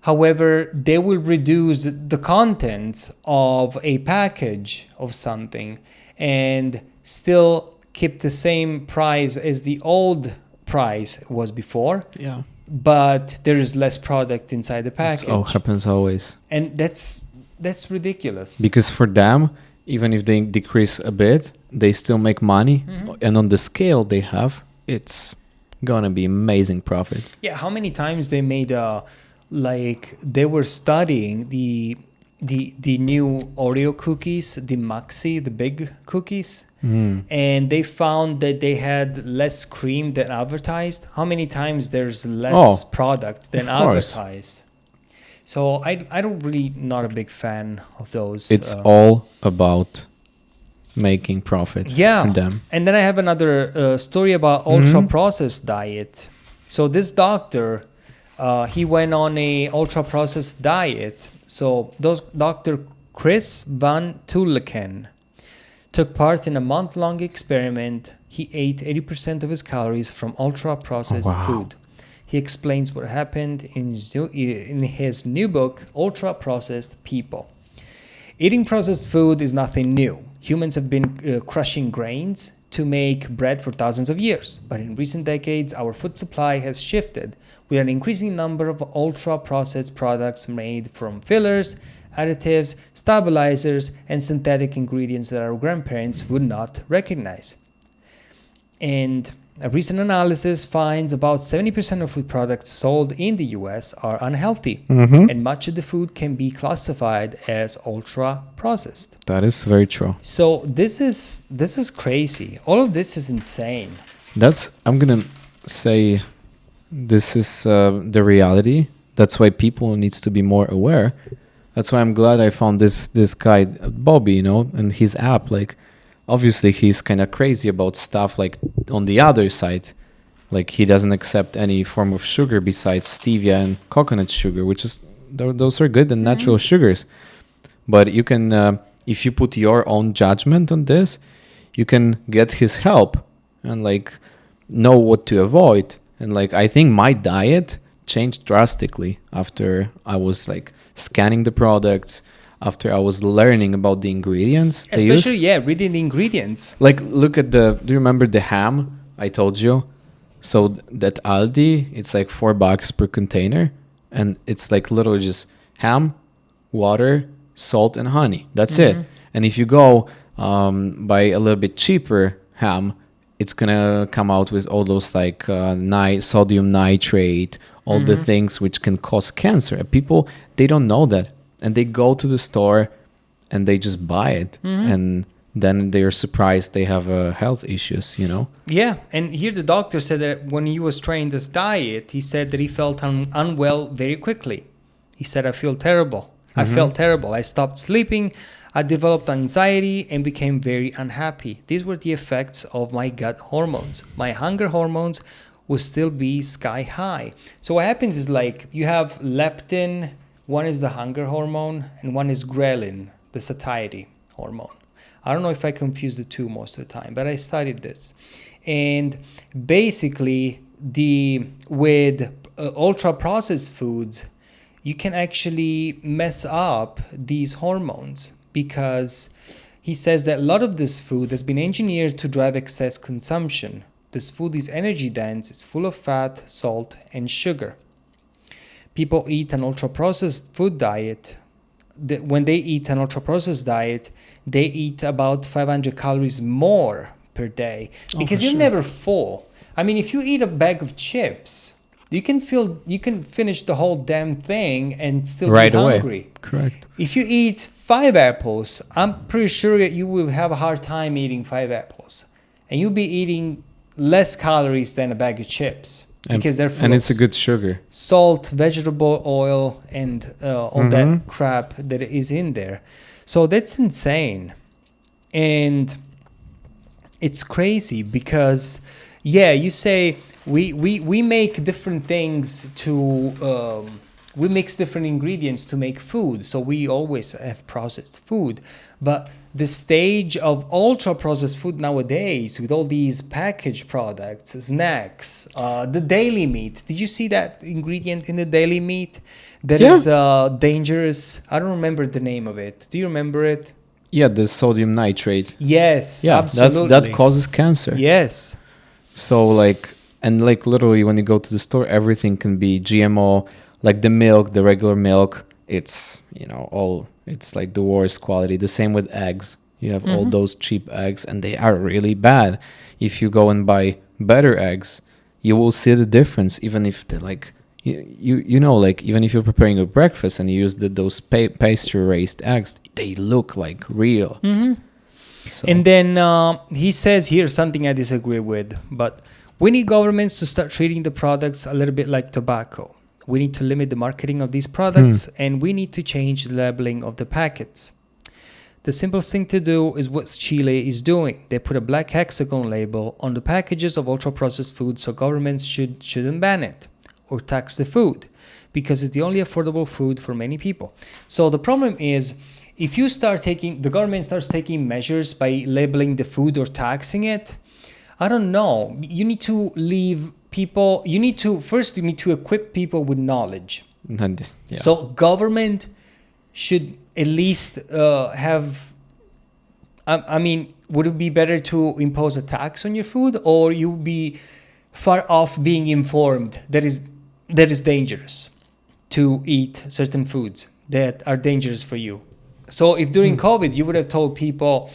However, they will reduce the contents of a package of something and still keep the same price as the old price was before. Yeah. But there is less product inside the package. It happens always. And that's ridiculous. Because for them, even if they decrease a bit, they still make money. Mm-hmm. And on the scale they have, it's gonna be amazing profit. Yeah, how many times they made they were studying the new Oreo cookies, the Maxi, the big cookies, and they found that they had less cream than advertised. How many times there's less product than advertised? So I don't really not a big fan of those. It's all about making profit from them. And then I have another story about ultra processed diet. So this doctor He went on a ultra-processed diet. So Dr. Chris Van Tulleken took part in a month-long experiment. He ate 80% of his calories from ultra-processed food. He explains what happened in his new book, Ultra-Processed People. Eating processed food is nothing new. Humans have been crushing grains to make bread for thousands of years. But in recent decades, our food supply has shifted with an increasing number of ultra-processed products made from fillers, additives, stabilizers, and synthetic ingredients that our grandparents would not recognize. And a recent analysis finds about 70% of food products sold in the US are unhealthy, and much of the food can be classified as ultra-processed. That is very true. So this is crazy. All of this is insane. I'm gonna say this is the reality. That's why people needs to be more aware. That's why I'm glad I found this guy Bobby, and his app. Like, obviously he's kind of crazy about stuff. Like on the other side, like he doesn't accept any form of sugar besides stevia and coconut sugar, which is those are good and natural sugars. But you can, if you put your own judgment on this, you can get his help and like know what to avoid. And like I think my diet changed drastically after I was like scanning the products, after I was learning about the ingredients. Especially, reading the ingredients. Like, look at do you remember the ham I told you? So that Aldi, it's like $4 per container. And it's like literally just ham, water, salt, and honey. That's it. And if you go buy a little bit cheaper ham, it's going to come out with all those like sodium nitrate, all the things which can cause cancer. And people, they don't know that. And they go to the store and they just buy it. And then they're surprised they have health issues, Yeah. And here the doctor said that when he was trying this diet, he said that he felt unwell very quickly. He said, I feel terrible. I felt terrible. I stopped sleeping. I developed anxiety and became very unhappy. These were the effects of my gut hormones. My hunger hormones will still be sky high. So what happens is like you have leptin, one is the hunger hormone, and one is ghrelin, the satiety hormone. I don't know if I confuse the two most of the time, but I studied this. And basically, with ultra-processed foods, you can actually mess up these hormones because he says that a lot of this food has been engineered to drive excess consumption. This food is energy dense, it's full of fat, salt, and sugar. People eat an ultra-processed food diet. When they eat an ultra-processed diet, they eat about 500 calories more per day because you're never full. I mean, if you eat a bag of chips, you can finish the whole damn thing and still be hungry. Away. Correct. If you eat 5 apples, I'm pretty sure that you will have a hard time eating 5 apples, and you'll be eating less calories than a bag of chips because they're full and of it's a good sugar, salt, vegetable oil, and all that crap that is in there. So that's insane, and it's crazy because, you say we make different things to. We mix different ingredients to make food, so we always have processed food. But the stage of ultra-processed food nowadays, with all these packaged products, snacks, the daily meat. Did you see that ingredient in the daily meat that is dangerous? I don't remember the name of it. Do you remember it? Yeah, the sodium nitrate. Yes, absolutely. That causes cancer. Yes. So literally when you go to the store, everything can be GMO. Like the milk, the regular milk, it's, it's like the worst quality. The same with eggs. You have all those cheap eggs and they are really bad. If you go and buy better eggs, you will see the difference. Even if they're like, even if you're preparing a breakfast and you use those pasture raised eggs, they look like real. So. And then he says here something I disagree with, but we need governments to start treating the products a little bit like tobacco. We need to limit the marketing of these products and we need to change the labeling of the packets. The simplest thing to do is what Chile is doing. They put a black hexagon label on the packages of ultra-processed food, so governments shouldn't ban it. or tax the food because it's the only affordable food for many people. So the problem is, if you the government starts taking measures by labeling the food or taxing it, I don't know. You need to leave people, you need to equip people with knowledge. Yeah. So government should at least have, I mean, would it be better to impose a tax on your food, or you would be far off being informed that is dangerous to eat certain foods that are dangerous for you? So if during COVID you would have told people,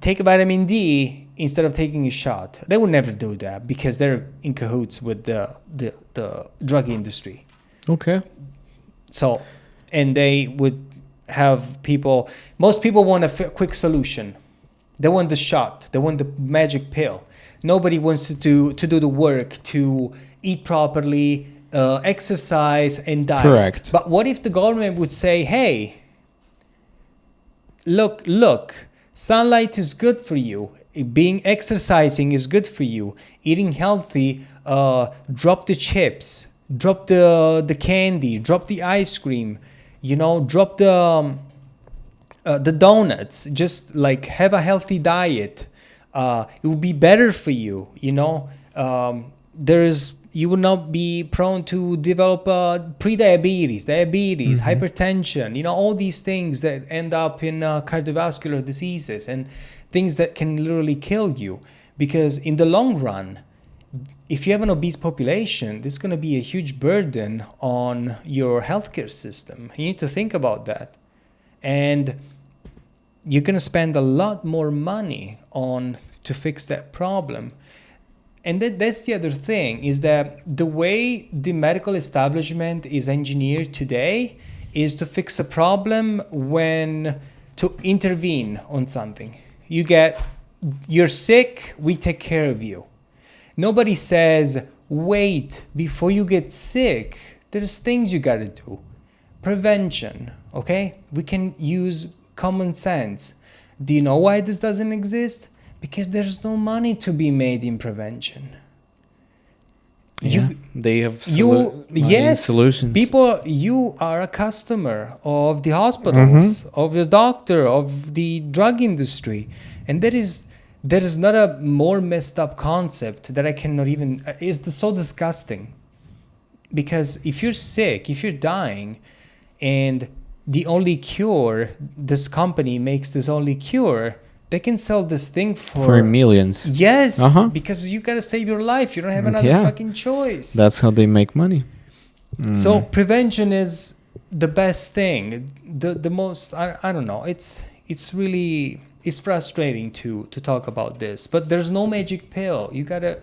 take a vitamin D instead of taking a shot, they would never do that because they're in cahoots with the drug industry. Okay. So, and they would have most people want a quick solution. They want the shot. They want the magic pill. Nobody wants to do the work to eat properly, exercise, and diet. Correct. But what if the government would say, hey, look, sunlight is good for you. Exercising is good for you. Eating healthy, drop the chips, drop the candy, drop the ice cream, drop the donuts. Just like have a healthy diet. It will be better for you. You will not be prone to develop pre-diabetes, diabetes, hypertension, all these things that end up in cardiovascular diseases and things that can literally kill you. Because in the long run, if you have an obese population, this is going to be a huge burden on your healthcare system. You need to think about that. And you're going to spend a lot more money to fix that problem. And that's the other thing, is that the way the medical establishment is engineered today is to fix a problem to intervene on something. You're sick, we take care of you. Nobody says, wait, before you get sick, there's things you gotta do. Prevention, okay? We can use common sense. Do you know why this doesn't exist? Because there's no money to be made in prevention. They have yes, solutions. People, you are a customer of the hospitals, of the doctor, of the drug industry. And there is not a more messed up concept that I cannot even, it's so disgusting. Because if you're sick, if you're dying, and the only cure, this company makes this only cure, they can sell this thing for millions. Yes, because you gotta save your life. You don't have another fucking choice. That's how they make money. So prevention is the best thing. The most, I don't know. It's frustrating to talk about this, but there's no magic pill. You gotta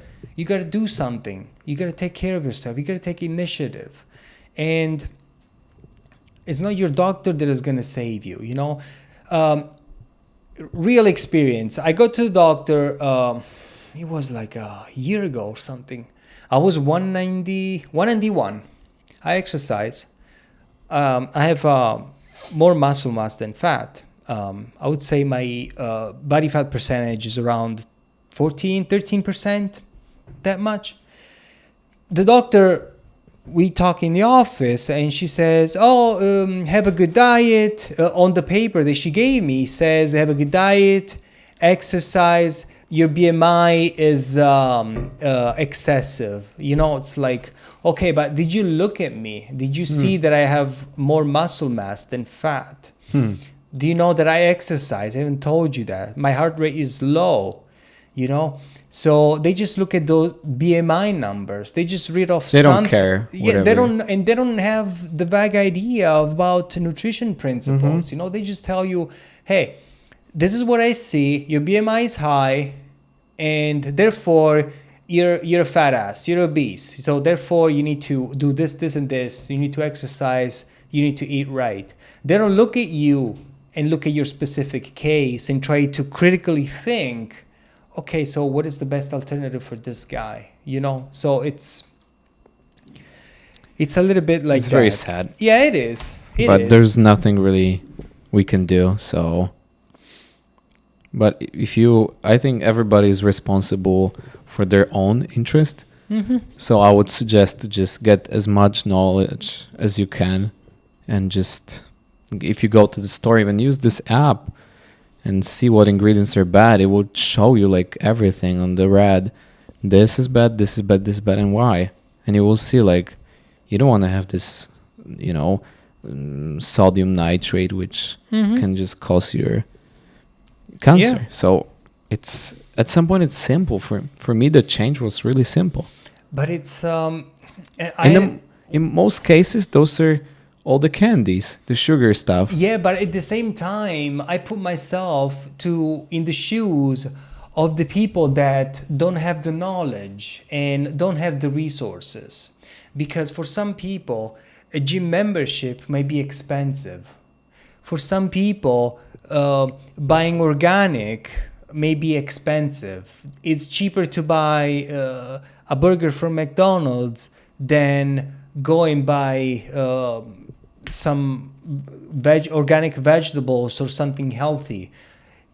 do something. You gotta take care of yourself. You gotta take initiative, and it's not your doctor that is gonna save you. Real experience. I go to the doctor. It was like a year ago or something. I was 191. I exercise. I have more muscle mass than fat. I would say my body fat percentage is around 13%, that much. The doctor, we talk in the office, and she says, have a good diet. On the paper that she gave me says, have a good diet, exercise, your BMI is excessive. It's like, okay, but did you look at me? Did you see that I have more muscle mass than fat? Do you know that I exercise? I haven't told you that. My heart rate is low, So they just look at those BMI numbers. They just read off. They don't care. Yeah, they don't have the vague idea about nutrition principles. They just tell you, hey, this is what I see. Your BMI is high, and therefore you're a fat ass. You're obese. So therefore you need to do this, this, and this. You need to exercise. You need to eat right. They don't look at you and look at your specific case and try to critically think, okay, so what is the best alternative for this guy? So it's a little bit like it's very sad. Yeah, it is. But there's nothing really we can do. So, but I think everybody is responsible for their own interest. So I would suggest to just get as much knowledge as you can, and just, if you go to the store, even use this app and see what ingredients are bad. It will show you like everything on the red. This is bad, this is bad, this is bad, and why. And you will see like you don't want to have this, sodium nitrate, which can just cause your cancer. Yeah. So it's, at some point, it's simple. For me, the change was really simple. But it's In most cases, those are all the candies, the sugar stuff. yeah, but at the same time, I put myself in the shoes of the people that don't have the knowledge and don't have the resources. Because for some people, a gym membership may be expensive. For some people, buying organic may be expensive. It's cheaper to buy a burger from McDonald's than go and buy some organic vegetables or something healthy.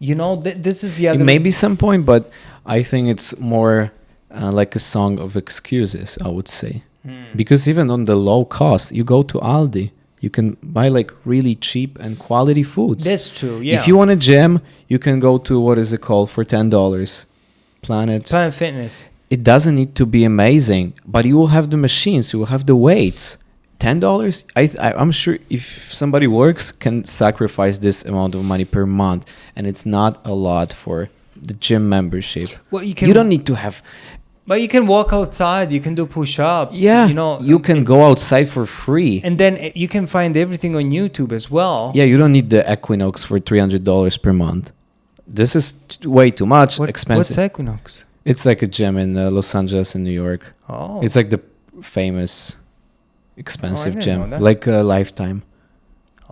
This is the other. It may be some point, but I think it's more like a song of excuses, I would say. Because even on the low cost, you go to Aldi, you can buy like really cheap and quality foods. That's true, yeah. If you want a gym, you can go to, what is it called, for $10? Planet Fitness. It doesn't need to be amazing, but you will have the machines, you will have the weights. $10, I'm sure if somebody works, can sacrifice this amount of money per month, and it's not a lot for the gym membership. Well, you don't need to have. But you can walk outside, you can do push-ups. Yeah, you can go outside for free. And then you can find everything on YouTube as well. Yeah, you don't need the Equinox for $300 per month. This is way too much, expensive. What's Equinox? It's like a gym in Los Angeles and New York. Oh. It's like the famous expensive know gym, that. like a Lifetime.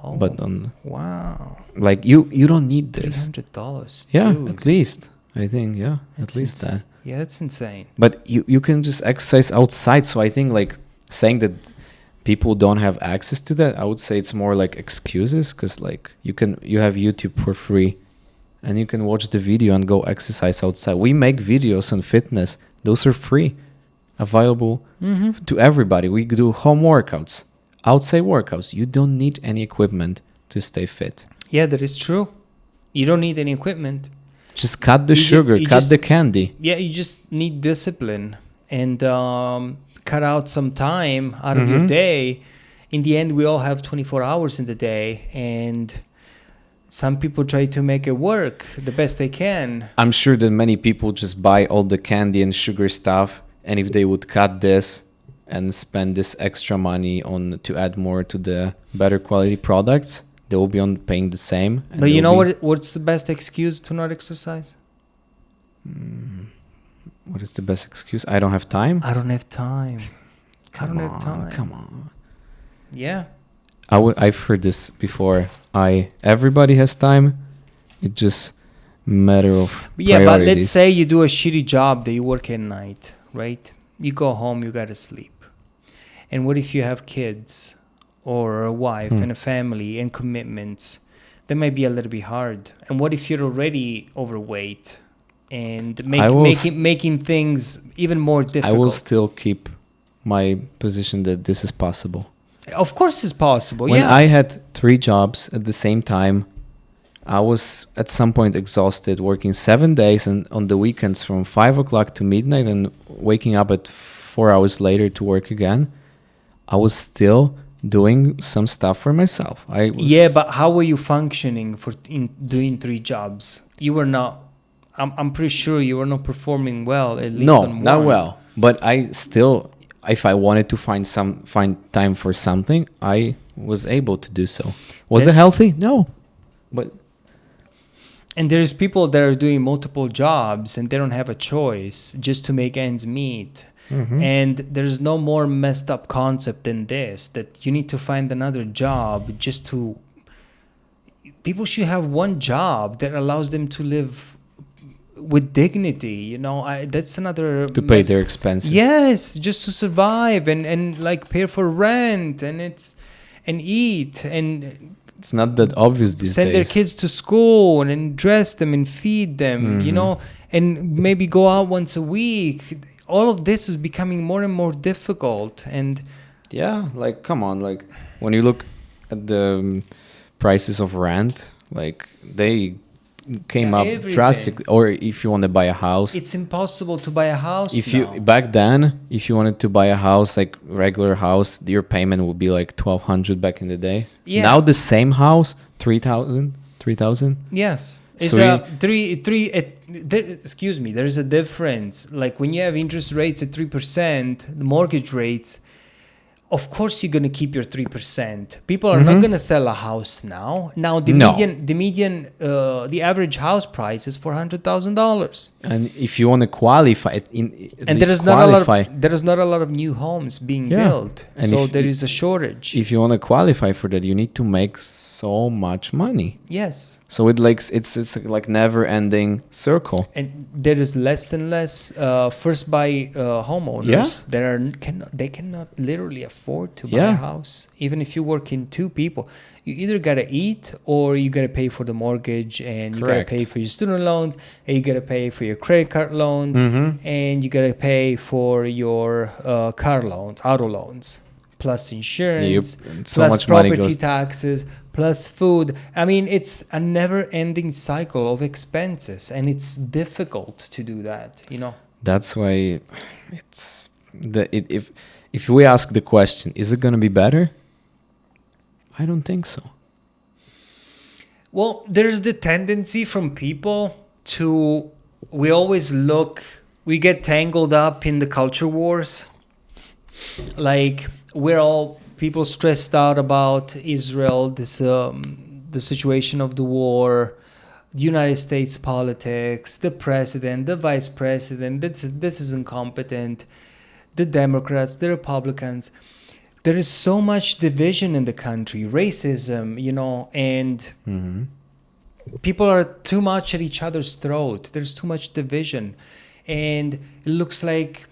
Oh, But on, wow. like you don't need this. $300. Yeah, dude. at least. I think, yeah, That's at least insane. that. Yeah, that's insane. But you can just exercise outside. So I think like saying that people don't have access to that, I would say it's more like excuses, because like you have YouTube for free and you can watch the video and go exercise outside. We make videos on fitness. Those are free, available to everybody. We do home workouts, outside workouts. You don't need any equipment to stay fit. Yeah, that is true. You don't need any equipment. Just cut the sugar, cut the candy. Yeah, you just need discipline and cut out some time out of your day. In the end, we all have 24 hours in the day, and some people try to make it work the best they can. I'm sure that many people just buy all the candy and sugar stuff, and if they would cut this and spend this extra money on to add more to the better quality products, they will be on paying the same. But you know what's the best excuse to not exercise? What is the best excuse? I don't have time. I don't have time. Come on. Yeah. I've heard this before. Everybody has time. It's just matter of Yeah, but let's priorities. say you do a shitty job that you work at night, right? You go home, you gotta sleep. And what if you have kids or a wife and a family and commitments? That might be a little bit hard. And what if you're already overweight and making things even more difficult? I will still keep my position that this is possible. Of course it's possible, When yeah. I had 3 jobs at the same time, I was at some point exhausted, working 7 days and on the weekends from 5 o'clock to midnight and waking up at 4 hours later to work again. I was still doing some stuff for myself. Yeah, but how were you functioning in doing 3 jobs? You were not. I'm pretty sure you were not performing well. At least on one. Not well. But I still, if I wanted to find time for something, I was able to do so. Was it healthy? No, but. And there's people that are doing multiple jobs and they don't have a choice just to make ends meet. And there's no more messed up concept than this, that you need to find another job just to. People should have one job that allows them to live with dignity. That's another. To pay their expenses. Yes, just to survive and like pay for rent and eat and. It's not that obvious these days. Send their kids to school and dress them and feed them, and maybe go out once a week. all of this is becoming more and more difficult. And Yeah, like come on, like when you look at the prices of rent, like they came up everything. drastically. Or if you want to buy a house, It's impossible to buy a house if now. you back then, if you wanted to buy a house, like regular house, your payment would be like 1,200 back in the day. Yeah. Now the same house, 3,000. Yes. It's So excuse me, there's a difference. Like when you have interest rates at 3%, the mortgage rates, of course you're going to keep your 3%. People are not going to sell a house now. Now the average house price is $400,000. And if you want to qualify, And there is not a lot of new homes being built. And so there is a shortage. If you want to qualify for that, you need to make so much money. Yes. So it's like never ending circle. And there is less and less first buy homeowners that they cannot literally afford to buy a house. Even if you work in two people, you either gotta eat or you gotta pay for the mortgage, and you gotta pay for your student loans, and you gotta pay for your credit card loans, and you gotta pay for your car loans, auto loans, plus insurance, plus property taxes, plus food. I mean, it's a never-ending cycle of expenses, and it's difficult to do that, you know. That's why if we ask the question, is it going to be better? I don't think so. Well, there's the tendency from people we get tangled up in the culture wars. Like we're all people stressed out about Israel, the situation of the war, the United States politics, the president, the vice president. This is incompetent. The Democrats, the Republicans. There is so much division in the country, racism, you know, and people are too much at each other's throat. There's too much division, and it looks like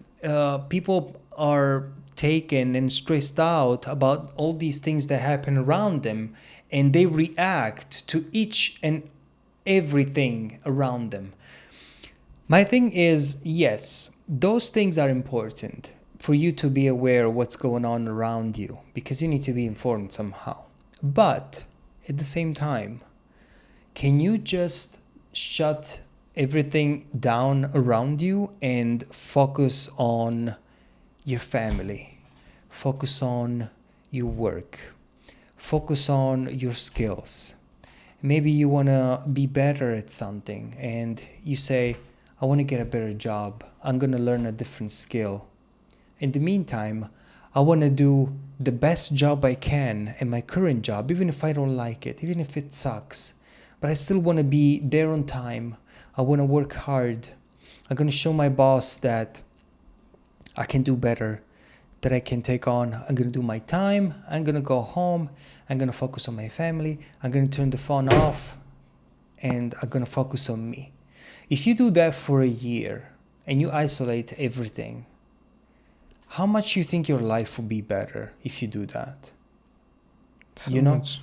people are taken and stressed out about all these things that happen around them, and they react to each and everything around them. My thing is, yes, those things are important for you to be aware of what's going on around you, because you need to be informed somehow. But at the same time, can you just shut everything down around you and focus on your family, focus on your work, focus on your skills? Maybe you want to be better at something and you say, I want to get a better job. I'm going to learn a different skill. In the meantime, I want to do the best job I can in my current job, even if I don't like it, even if it sucks. But I still want to be there on time. I want to work hard. I'm going to show my boss that I can do better, that I can take on. I'm going to do my time. I'm going to go home. I'm going to focus on my family. I'm going to turn the phone off, and I'm going to focus on me. If you do that for a year and you isolate everything, how much you think your life will be better if you do that? So you know? much.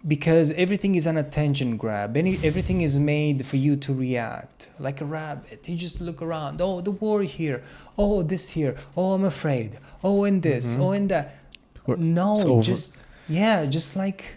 Because everything is an attention grab. Everything is made for you to react like a rabbit. You just look around. Oh, the war here. Oh, this here. Oh, I'm afraid. Oh, and this. Oh, and that. No, just like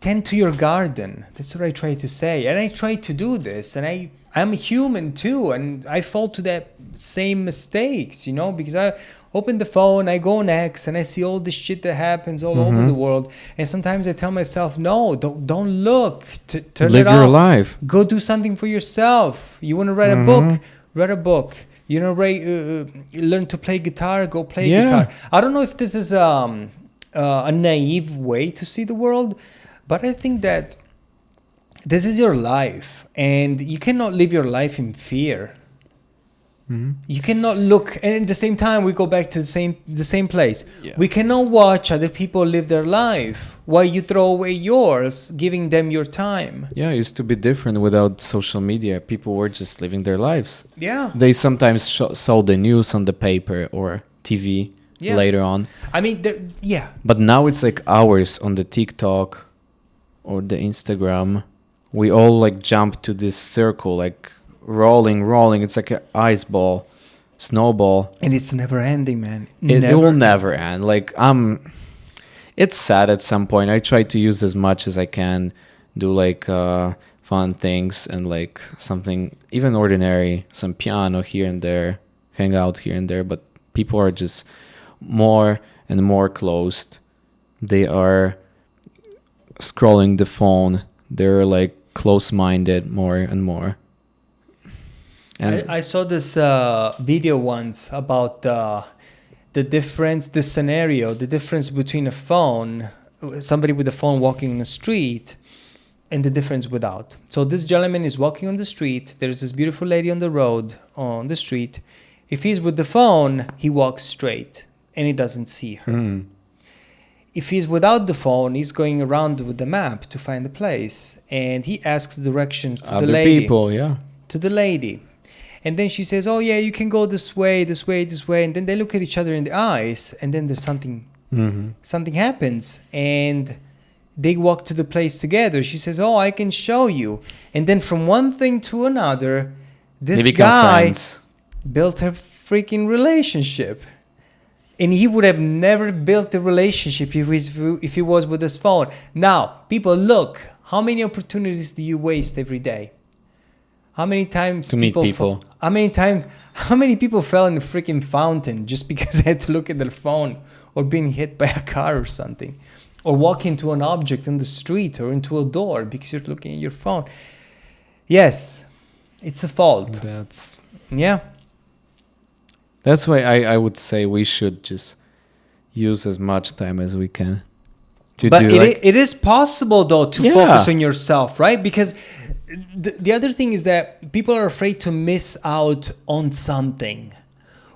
tend to your garden. That's what I try to say. And I try to do this. And I'm a human too. And I fall to that same mistakes, you know, because I open the phone, I go on X, and I see all this shit that happens all over the world. And sometimes I tell myself, no, don't look. Turn it off. Live your life. Go do something for yourself. You want to write a book? Write a book. You know, learn to play guitar? Go play guitar. I don't know if this is a naive way to see the world, but I think that this is your life, and you cannot live your life in fear. You cannot look, and at the same time we go back to the same place. We cannot watch other people live their life while you throw away yours, giving them your time. Yeah, it used to be different without social media. People were just living their lives. Yeah. They sometimes saw the news on the paper or TV later on. I mean, But now it's like hours on the TikTok or the Instagram. We all like jump to this circle, like rolling. It's like an ice ball. snowball. And it's never ending, man. It will never end. Like, it's sad at some point. I try to use as much as I can, do like fun things and like something even ordinary, some piano here and there, hang out here and there. But people are just more and more closed. They are scrolling the phone. They're like close-minded more and more. And I saw this video once about the difference, the scenario, the difference between a phone, somebody with a phone walking in the street, and the difference without. So this gentleman is walking on the street. There's this beautiful lady on the road, on the street. If he's with the phone, he walks straight and he doesn't see her. If he's without the phone, he's going around with the map to find the place. And he asks directions to other the lady. people, yeah. To the lady. And then she says, oh, yeah, you can go this way, this way, this way. And then they look at each other in the eyes. And then there's something happens. And they walk to the place together. She says, oh, I can show you. And then from one thing to another, this guy friends. Built a freaking relationship. And he would have never built a relationship if he was with his phone. Now, people, look, how many opportunities do you waste every day? How many times to meet people? How many people fell in a freaking fountain just because they had to look at their phone, or being hit by a car or something, or walk into an object in the street or into a door because you're looking at your phone? Yes, it's a fault. That's why I would say we should just use as much time as we can to but do it is possible though to focus on yourself, right? Because the other thing is that people are afraid to miss out on something.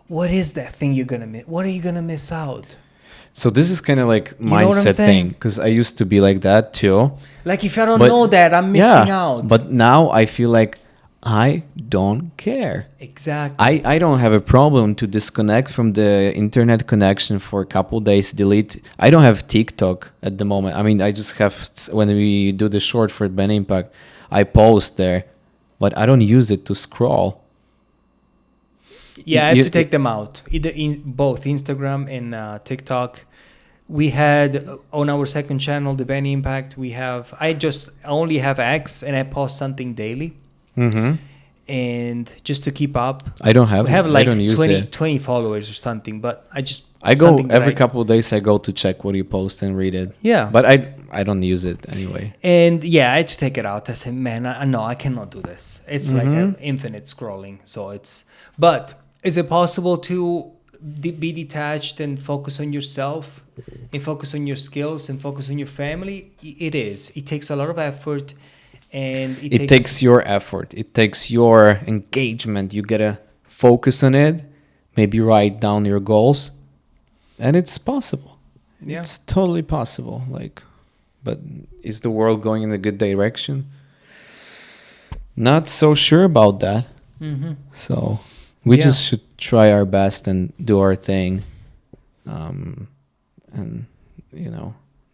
What is that thing you're gonna miss? What are you gonna miss out? So this is kind of like mindset thing, because I used to be like that too. Like, if I don't know that, I'm missing out. But now I feel like I don't care. Exactly. I don't have a problem to disconnect from the internet connection for a couple days, delete. I don't have TikTok at the moment. I mean, I just have, when we do the short for Ben Impact, I post there, but I don't use it to scroll. Yeah, I have to take them out. Either in both Instagram and TikTok. We had on our second channel, the Ben Impact, I only have X, and I post something daily. And just to keep up, I don't have. We have like I don't use 20 followers or something, but I go every couple of days. I go to check what you post and read it. Yeah, but I don't use it anyway. And yeah, I had to take it out. I said, man, I cannot do this. It's like an infinite scrolling. So but is it possible to be detached and focus on yourself, and focus on your skills, and focus on your family? It is. It takes a lot of effort. And it takes your effort. It takes your engagement. You gotta focus on it. Maybe write down your goals, and it's possible. Yeah, it's totally possible. But is the world going in a good direction? Not so sure about that. So we just should try our best and do our thing. And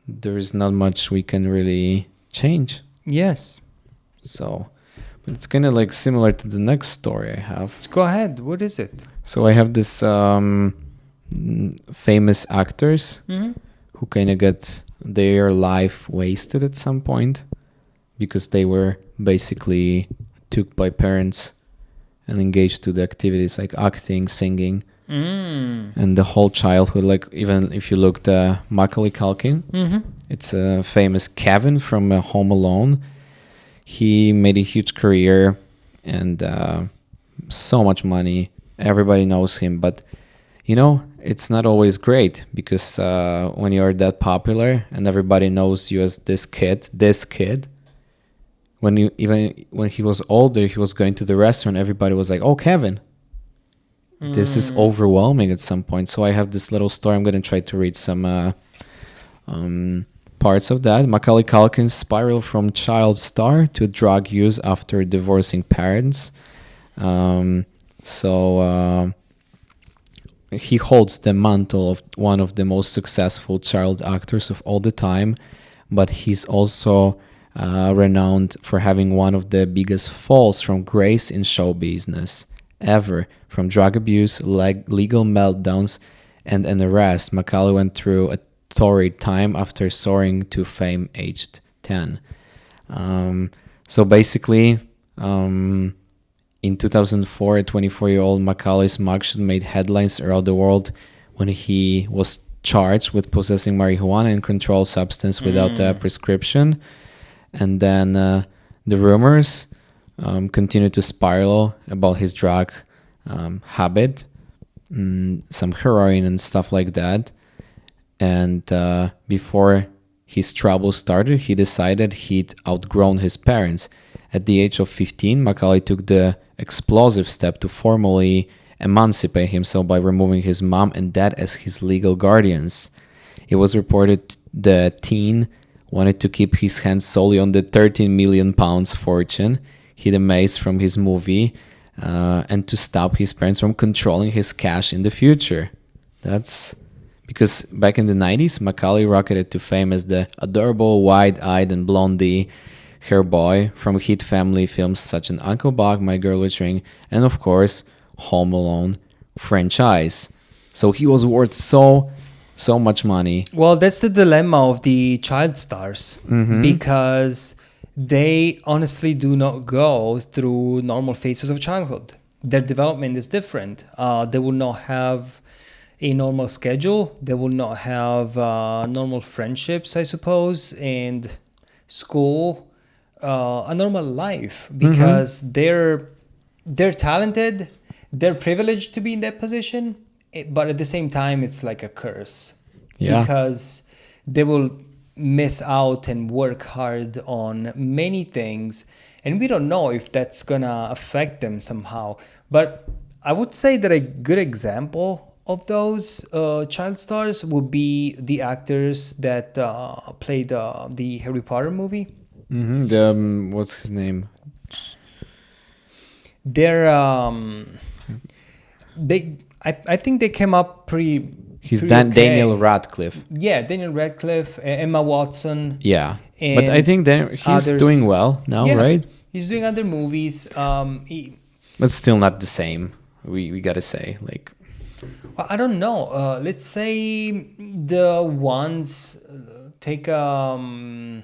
there is not much we can really change. Yes. So, but it's kind of like similar to the next story I have. Let's go ahead. What is it? So I have this famous actors who kind of get their life wasted at some point because they were basically took by parents and engaged to the activities like acting, singing, and the whole childhood. Like, even if you look at Macaulay Culkin, it's a famous Kevin from Home Alone. He made a huge career and so much money. Everybody knows him, but it's not always great, because when you're that popular and everybody knows you as this kid, when he was older, he was going to the restaurant, everybody was like, oh, Kevin. This is overwhelming at some point. So I have this little story. I'm going to try to read some parts of that. Macaulay Culkin spiral from child star to drug use after divorcing parents. He holds the mantle of one of the most successful child actors of all the time, but he's also renowned for having one of the biggest falls from grace in show business. ever. From drug abuse, legal meltdowns, and an arrest, Macaulay went through a torrid time after soaring to fame aged 10. So basically, in 2004, a 24-year-old Macaulay's mugshot made headlines around the world when he was charged with possessing marijuana and controlled substance without a prescription. And then the rumors continued to spiral about his drug habit, some heroin and stuff like that. And before his trouble started, he decided he'd outgrown his parents. At the age of 15, Macaulay took the explosive step to formally emancipate himself by removing his mom and dad as his legal guardians. It was reported the teen wanted to keep his hands solely on the 13 million pounds fortune he'd amassed from his movie, and to stop his parents from controlling his cash in the future. That's because back in the 90s, Macaulay rocketed to fame as the adorable, wide-eyed and blondie hair boy from hit family films such as Uncle Buck, My Girl with Ring, and of course, Home Alone franchise. So he was worth so much money. Well, that's the dilemma of the child stars, because they honestly do not go through normal phases of childhood. Their development is different. They will not have a normal schedule. They will not have normal friendships, I suppose, and school, a normal life, because they're talented, they're privileged to be in that position, but at the same time, it's like a curse. Yeah. Because they will miss out and work hard on many things, and we don't know if that's gonna affect them somehow. But I would say that a good example of those child stars would be the actors that played the Harry Potter movie. What's his name? I think they came up pretty. He's okay. Daniel Radcliffe. Yeah, Daniel Radcliffe, Emma Watson. Yeah, but I think he's doing well now, right? He's doing other movies. But still not the same. We gotta say, like. Well, I don't know. Let's say the ones take the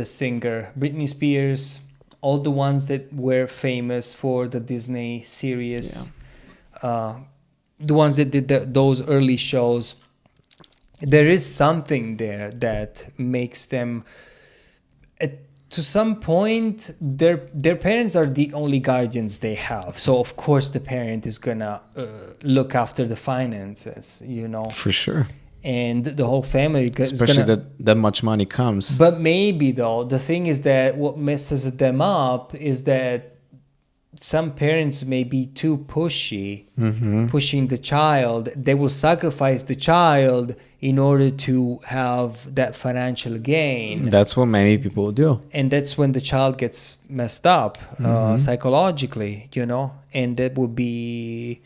singer Britney Spears, all the ones that were famous for the Disney series. Yeah. The ones that did those early shows, there is something there that makes them, to some point, their parents are the only guardians they have. So of course the parent is gonna look after the finances, For sure. And the whole family, especially that much money comes. But maybe though, the thing is that what messes them up is that some parents may be too pushy, pushing the child. They will sacrifice the child in order to have that financial gain. That's what many people do. And that's when the child gets messed up psychologically, and that would be,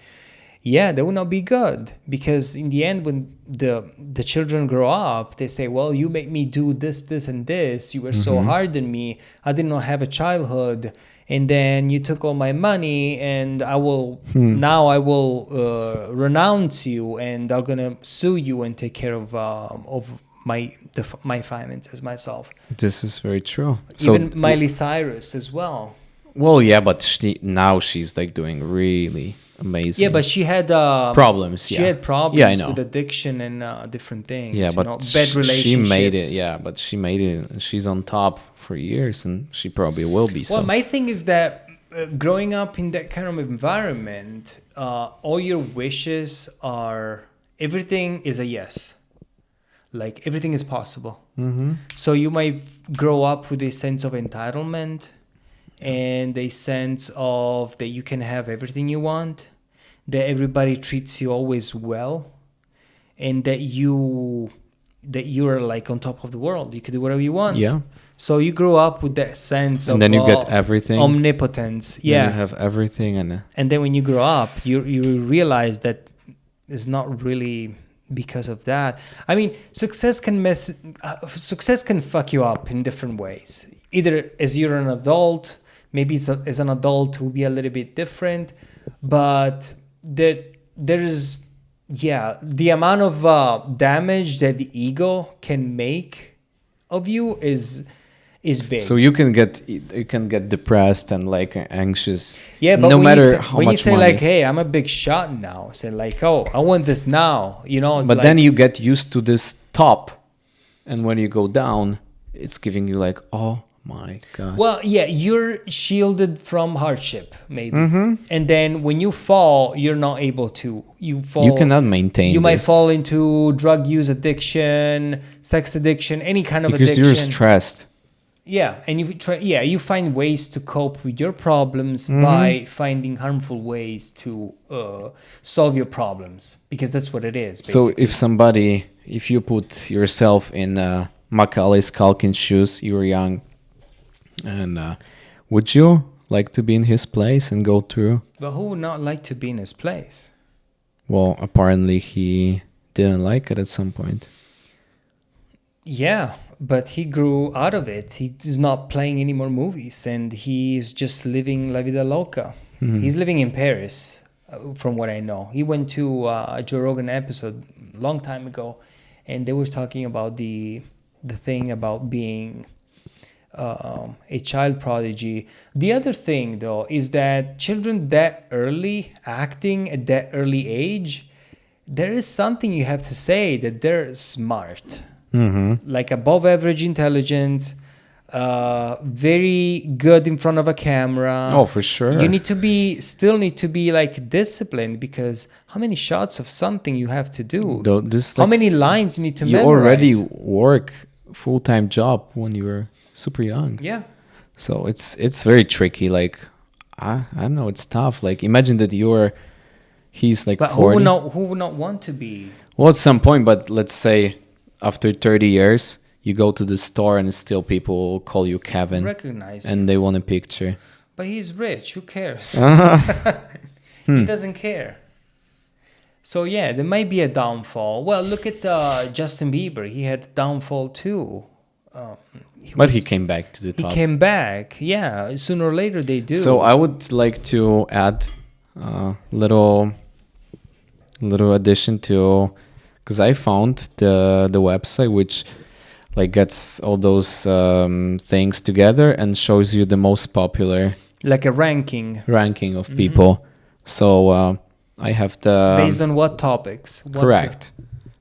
that would not be good. Because in the end, when the children grow up, they say, well, you make me do this, this, and this. You were so hard on me. I did not have a childhood. And then you took all my money, and I will renounce you, and I'm gonna sue you and take care of my finances myself. This is very true. Even Miley Cyrus as well. Well, yeah, but she's like doing really amazing. Yeah, but she had problems. She had problems with addiction and different things. Yeah, but bad relationships. She made it. Yeah, but she made it. She's on top for years, and she probably will be. Well, my thing is that growing up in that kind of environment, all your wishes are, everything is a yes. Like everything is possible. So you might grow up with a sense of entitlement and a sense of that you can have everything you want, that everybody treats you always well, and that you're like on top of the world. You can do whatever you want. Yeah. So you grow up with that sense of, and then you get everything, omnipotence. Yeah, you have everything, and then when you grow up, you realize that it's not really because of that. I mean, success can fuck you up in different ways. Either as you're an adult, Maybe as an adult it will be a little bit different, but there's the amount of damage that the ego can make of you is big. So you can get depressed and like anxious. Yeah, but no when matter you say, how when much you say money. like, hey, I'm a big shot now, say like, oh, I want this now, it's But like, then you get used to this top, and when you go down, it's giving you like, oh my god. well, yeah, you're shielded from hardship, maybe. Mm-hmm. And then when you fall, you're not able to. You fall. You cannot maintain. You might this fall into drug use addiction, sex addiction, any kind of because addiction. you're stressed. Yeah, and you try. Yeah, you find ways to cope with your problems by finding harmful ways to solve your problems, because that's what it is. Basically. So if you put yourself in Macaulay Culkin's shoes, you were young, and would you like to be in his place and go through? But who would not like to be in his place? Well, apparently he didn't like it at some point. Yeah, but he grew out of it. He's not playing any more movies, and he's just living la vida loca. Mhm. He's living in Paris, from what I know. He went to a Joe Rogan episode a long time ago, and they were talking about the thing about being a child prodigy. The other thing, though, is that children that early, acting at that early age, there is something you have to say that they're smart. Mm-hmm. Like above average intelligent, very good in front of a camera. Oh, for sure. You still need to be like disciplined, because how many shots of something you have to do? Though this, How like, many lines you need to you memorize? already work full-time job when you were super young. Yeah. So it's very tricky. Like I don't know. It's tough. Like imagine that he's like But 40. who would not want to be? Well, at some point, but let's say after 30 years, you go to the store and still people call you Kevin Recognize and they want a picture. But he's rich. Who cares? Hmm. He doesn't care. So yeah, there might be a downfall. Well, look at Justin Bieber. He had a downfall too. But he came back to the He top. came back. Yeah, sooner or later they do. So I would like to add little addition to, because I found the website which like gets all those things together and shows you the most popular like a ranking ranking of people. So I have the based on what topics? correct,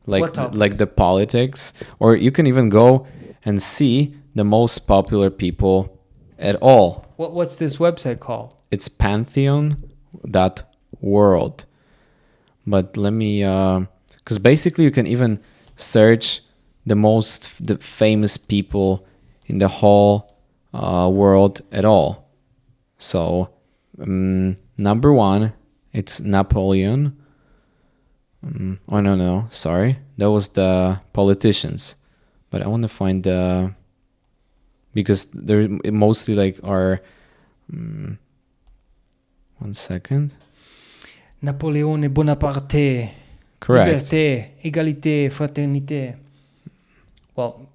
what topics? like the politics, or you can even go and see the most popular people at all. What's this website called? It's pantheon.world. But let me, because basically you can even search the famous people in the whole world at all. So number one, it's Napoleon. Oh no, sorry, that was the politicians. But I want to find because they're mostly like are. 1 second. Napoleone Bonaparte. Correct. Liberté, égalité, fraternité. Well,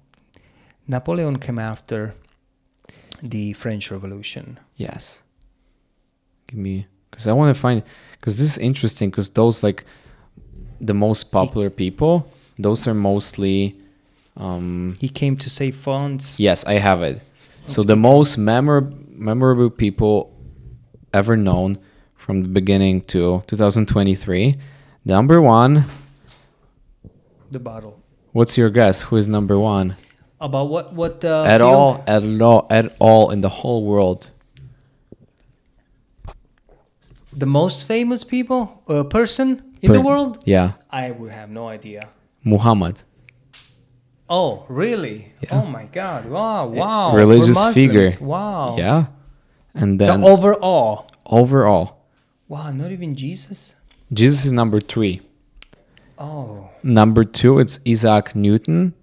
Napoleon came after the French Revolution. Yes. Give me, because I want to find, because this is interesting, because those like the most popular people, those are mostly. He came to save France. Yes, I have it. So the most memorable people ever known from the beginning to 2023. Number one. The bottle. What's your guess? Who is number one? About what At field? all in the whole world. The most famous people, person in the world? Yeah. I would have no idea. Muhammad. Oh, really? Yeah. Oh my God! Wow! Religious For Muslims, figure. Wow. Yeah. And then So overall. Wow! Not even Jesus. Jesus is number 3. Oh. Number 2, it's Isaac Newton.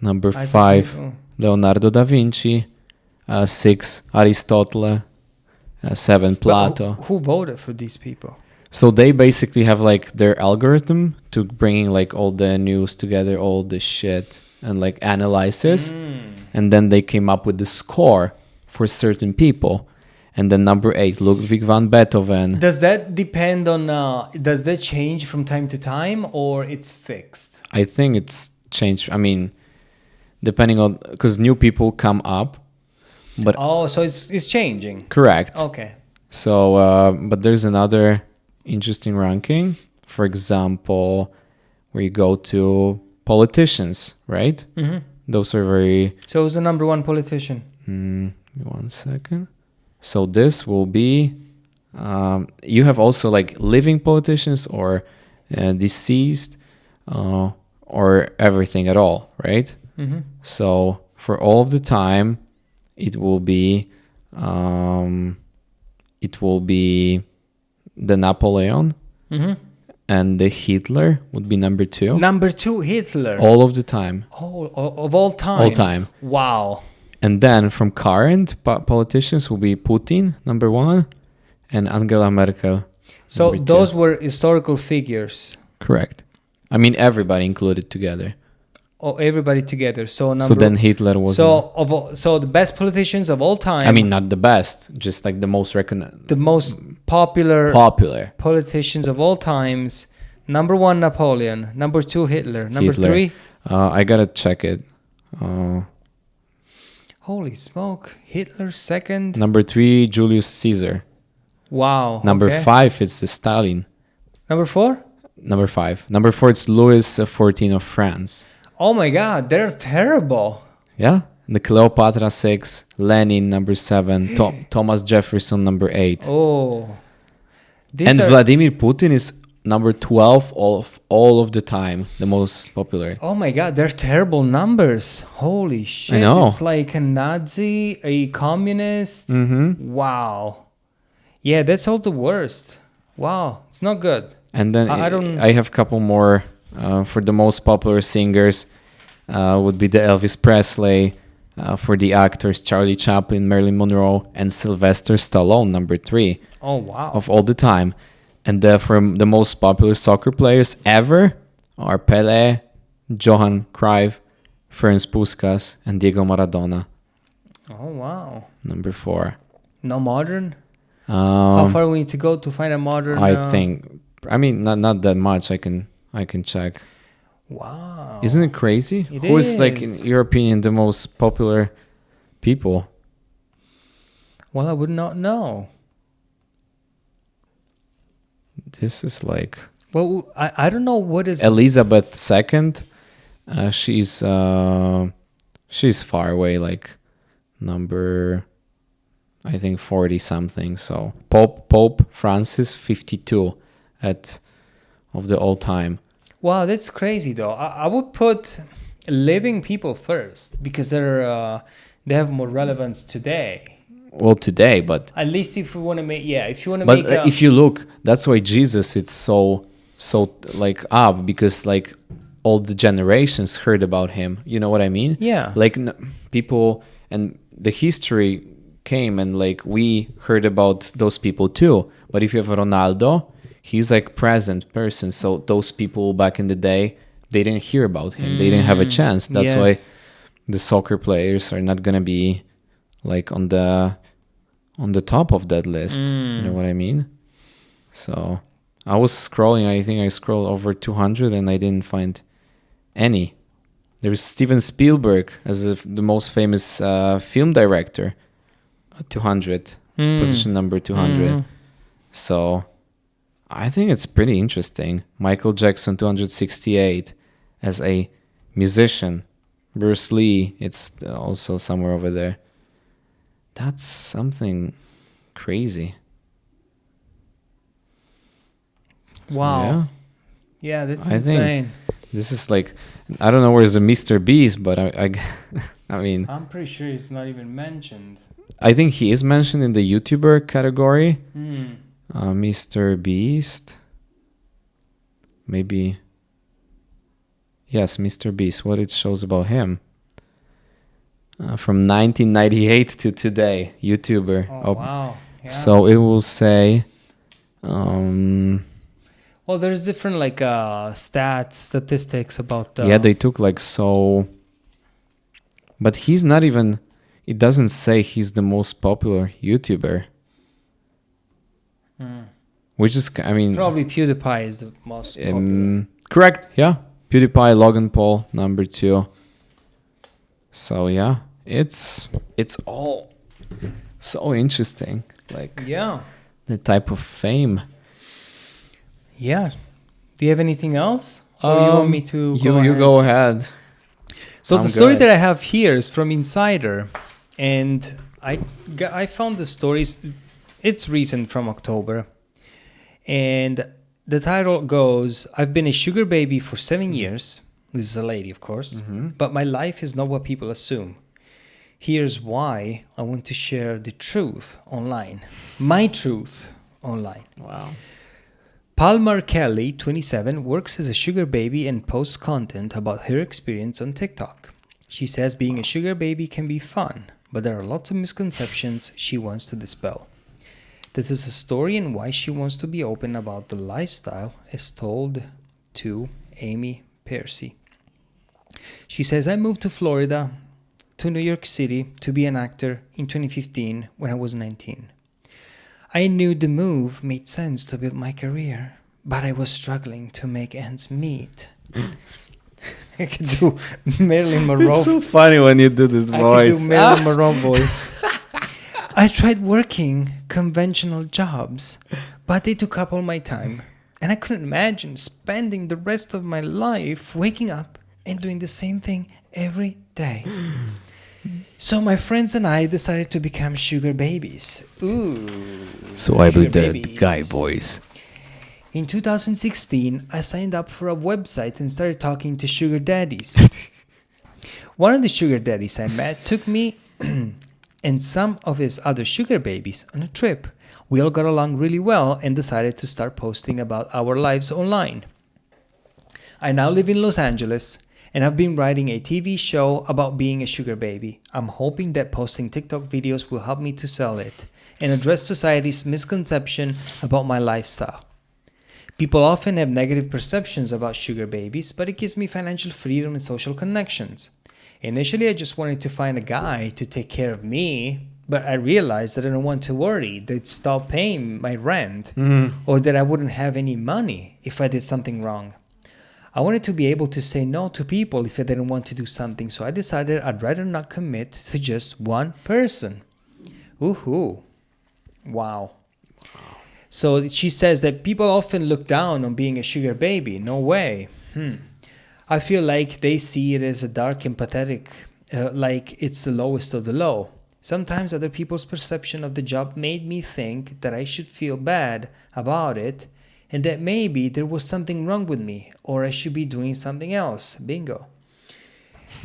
Number Isaac 5, Newton. Leonardo da Vinci. 6, Aristotle. 7, Plato. Who voted for these people? So they basically have like their algorithm to bringing like all the news together, all the shit, and like analysis. And then they came up with the score for certain people. And then number 8, Ludwig van Beethoven. Does that depend on? Does that change from time to time, or it's fixed? I think it's changed. I mean, depending on, because new people come up, but Oh, so it's changing. correct. Okay. So, but there's another interesting ranking. For example, where you go to politicians, right? Mm-hmm. Those are very. So who's the number one politician? 1 second. So this will be. You have also like living politicians or deceased, or everything at all, right? Mm-hmm. So for all of the time, it will be the Napoleon, Mm-hmm. and the Hitler would be number 2. Number 2, Hitler. All of the time. Oh, of all time. All time. Wow. And then from current politicians will be Putin, number 1, and Angela Merkel. So number 2. those were historical figures. Correct. I mean, everybody included together. Oh, everybody together. So So then Hitler was. so the best politicians of all time. I mean, not the best, just like the most recognized. the most popular politicians of all times. Number 1, Napoleon. Number 2, Hitler. Number Hitler. 3. I gotta check it. Holy smoke! Hitler second. Number 3, Julius Caesar. Wow. Number okay. 5, it's the Stalin. Number 4. Number 5. Number 4, it's Louis XIV of France. Oh my God, they're terrible. Yeah. The Cleopatra 6, Lenin number 7, Thomas Jefferson number 8. Oh. And Vladimir Putin is number 12 all of the time, the most popular. Oh my God, they're terrible numbers. Holy shit. I know. It's like a Nazi, a communist. Mm-hmm. Wow. Yeah, that's all the worst. Wow, it's not good. And then I have a couple more for the most popular singers. Would be the Elvis Presley. For the actors, Charlie Chaplin, Marilyn Monroe, and Sylvester Stallone, number 3. Oh, wow. Of all the time. And from the most popular soccer players ever are Pelé, Johan Cruyff, Ferenc Puskas, and Diego Maradona. Oh, wow. Number 4. No modern? How far we need to go to find a modern? I think, I mean, not that much. I can check. Wow. Isn't it crazy? Who is, like, in your opinion, the most popular people? Well, I would not know. This is like... Well, I don't know what is... Elizabeth II. She's far away, like number, I think 40 something. So Pope Francis 52 of the all time. Wow, that's crazy though. I would put living people first because they have more relevance today. Well, today, but at least if you want to make But if you look, that's why Jesus it's so like up, because like all the generations heard about him. You know what I mean? Yeah. Like people and the history came and like we heard about those people too. But if you have Ronaldo, he's like present person. So those people back in the day, they didn't hear about him. They didn't have a chance. That's why the soccer players are not gonna be like on the top of that list. You know what I mean? So I was scrolling. I think I scrolled over 200 and I didn't find any. There's Steven Spielberg as the most famous film director. 200, position number 200. So I think it's pretty interesting. Michael Jackson 268 as a musician. Bruce Lee, it's also somewhere over there. That's something crazy. So, wow. Yeah, that's insane. This is like, I don't know where's the Mr. Beast, but I mean... I'm pretty sure he's not even mentioned. I think he is mentioned in the YouTuber category. Mr. Beast. Maybe... Yes, Mr. Beast. What it shows about him. From 1998 to today. YouTuber. Oh, wow. Yeah. So it will say... well, there's different like statistics about yeah, they took like so... But he's not even... It doesn't say he's the most popular YouTuber. which is, I mean, Probably PewDiePie is the most popular. correct. Yeah, PewDiePie, Logan Paul, number 2. So yeah, it's all so interesting. Like Yeah. the type of fame. Yeah. Do you have anything else? Or you want me to You go ahead. So I'm the story good. that I have here is from Insider, and I found the stories. It's recent, from October, and the title goes, "I've been a sugar baby for 7 years." This is a lady, of course, but my life is not what people assume. Here's why I want to share the truth online, my truth online. Wow. Palmer Kelly, 27, works as a sugar baby and posts content about her experience on TikTok. She says being a sugar baby can be fun, but there are lots of misconceptions she wants to dispel. This is a story and why she wants to be open about the lifestyle, as told to Amy Percy. She says, I moved to Florida, to New York City, to be an actor in 2015 when I was 19. I knew the move made sense to build my career, but I was struggling to make ends meet. I could do Marilyn Monroe. It's so funny when you do this voice. I could do Marilyn Monroe voice. I tried working conventional jobs, but they took up all my time. And I couldn't imagine spending the rest of my life waking up and doing the same thing every day. So my friends and I decided to become sugar babies. Ooh. So I sugar did the babies. guy voice. In 2016, I signed up for a website and started talking to sugar daddies. One of the sugar daddies I met took me and some of his other sugar babies on a trip. We all got along really well and decided to start posting about our lives online. I now live in Los Angeles and I've been writing a TV show about being a sugar baby. I'm hoping that posting TikTok videos will help me to sell it and address society's misconception about my lifestyle. People often have negative perceptions about sugar babies, but it gives me financial freedom and social connections. Initially, I just wanted to find a guy to take care of me, but I realized that I don't want to worry they'd stop paying my rent or that I wouldn't have any money if I did something wrong. I wanted to be able to say no to people if I didn't want to do something, so I decided I'd rather not commit to just one person. Woohoo. Wow. So she says that people often look down on being a sugar baby. No way. I feel like they see it as a dark and pathetic, like it's the lowest of the low. Sometimes other people's perception of the job made me think that I should feel bad about it and that maybe there was something wrong with me or I should be doing something else. Bingo.